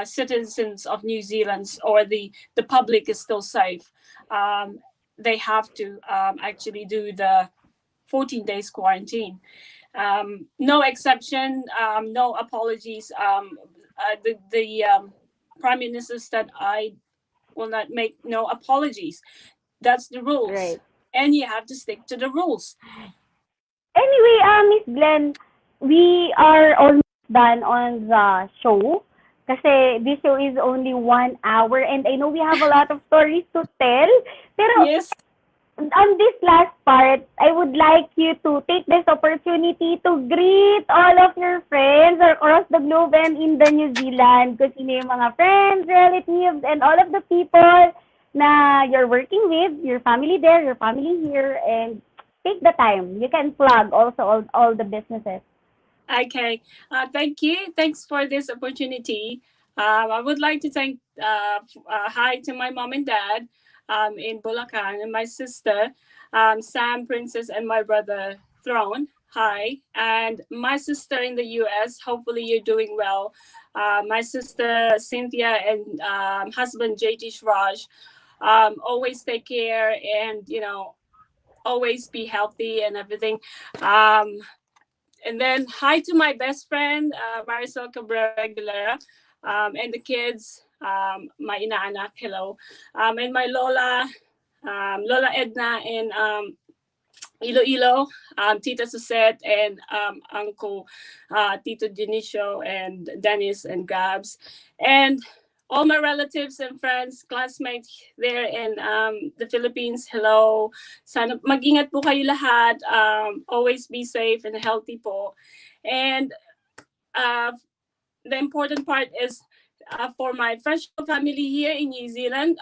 citizens of New Zealand or the public is still safe. Um, they have to actually do the 14 days quarantine. No exception, no apologies. The prime minister said I will not make no apologies. That's the rules, Right. and you have to stick to the rules. Anyway, Miss Glenn, we are almost done on the show. Kasi this show is only 1 hour and I know we have a lot of stories to tell. Pero Yes, on this last part, I would like you to take this opportunity to greet all of your friends across the globe and in the New Zealand. Kung sino yung mga friends, relatives, and all of the people na you're working with, your family there, your family here, and take the time. You can plug also all the businesses. okay. Thank you. Thanks for this opportunity. I would like to thank hi to my mom and dad in Bulacan and my sister Sam, Princess, and my brother Throne. Hi, and my sister in the U.S. Hopefully you're doing well. My sister Cynthia and husband JT Shraj. Always take care and always be healthy and everything. Um, and then hi to my best friend, Marisol Cabrera Aguilera, and the kids, my inaanak, hello, and my Lola, Lola Edna in Iloilo, Tita Susette, and Uncle Tito Dionisio, and Dennis and Gabs, and all my relatives and friends, classmates there in the Philippines. Hello. Sana mag-ingat po kayo lahat. Always be safe and healthy po. And uh, the important part is for my Freshco family here in New Zealand,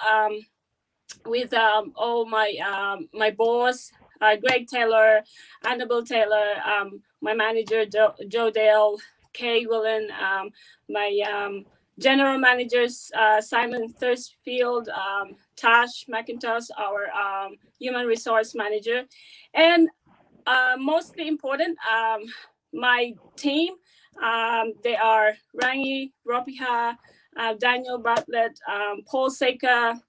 with all my boss, Greg Taylor, Annabelle Taylor, my manager Joe Dale, Kay Willen, my general managers Simon Thursfield, Tash McIntosh, our human resource manager, and mostly important, my team. They are Rangi Ropiha, Daniel Bartlett, Paul Seca,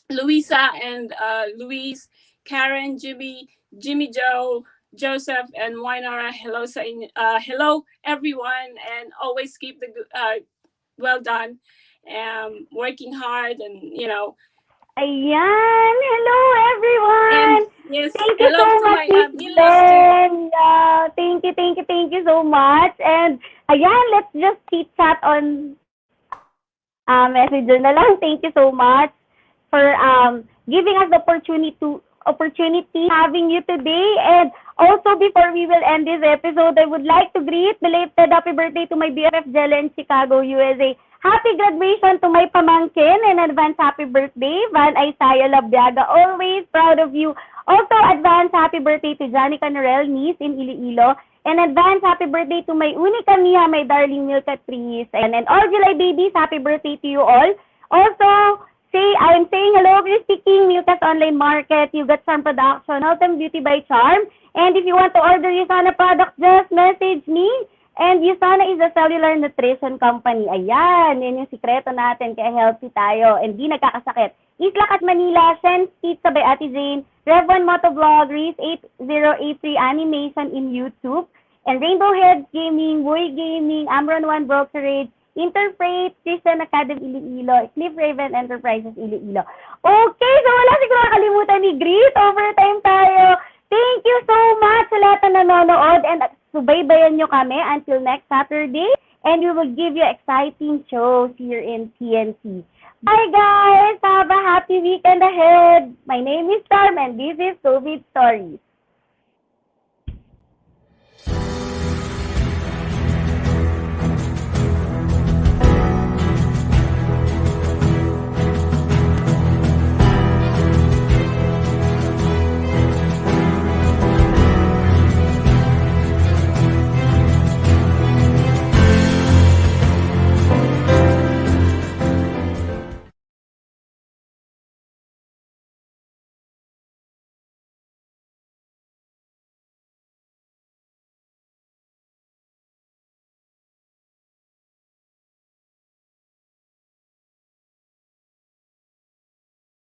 Louisa and Louise, Karen, Jimmy Joe, Joseph, and Wainara. Hello, hello everyone, and always keep the well done, working hard, and Ayan! Hello, and everyone! yes, Thank you so hello to much, my Miss in-laws too. Ben. Thank you so much. And ayan, let's just chit-chat on Messenger na lang. Thank you so much for giving us the opportunity having you today. And also, before we will end this episode, I would like to greet belated happy birthday to my BFF Jella in Chicago, USA. Happy graduation to my pamangkin and advance happy birthday, Van Isaiah Labiaga. Always proud of you. Also, advance happy birthday to Janica Norel, niece in Iloilo. And advance happy birthday to my Unica Mia, my darling Milka Trees. And all July babies, happy birthday to you all. Also, I'm saying hello, Christy King, Milka's Online Market, You Got Charm Production, Autumn Beauty by Charm. And if you want to order Yusana product, just message me. And Yusana is a cellular nutrition company. Ayan, yan yung sikreto natin, kaya healthy tayo and di nagkakasakit. Islak at Manila, Shen's Pizza by Ate Jane, Rev1 Motovlog, Reese 8083 Animation in YouTube, and Rainbow Heads Gaming, Boy Gaming, Amron 1 Brokerage, Interfreight, Christian Academy Iloilo, Cliff Raven Enterprises Iloilo. Okay, so wala siguro nakalimutan ni Greet. Overtime tayo. Thank you so much sa lahat na nanonood and subaybayan nyo kami until next Saturday and we will give you exciting shows here in TNT. Bye guys! Have a happy weekend ahead! My name is Charm and this is COVID Stories.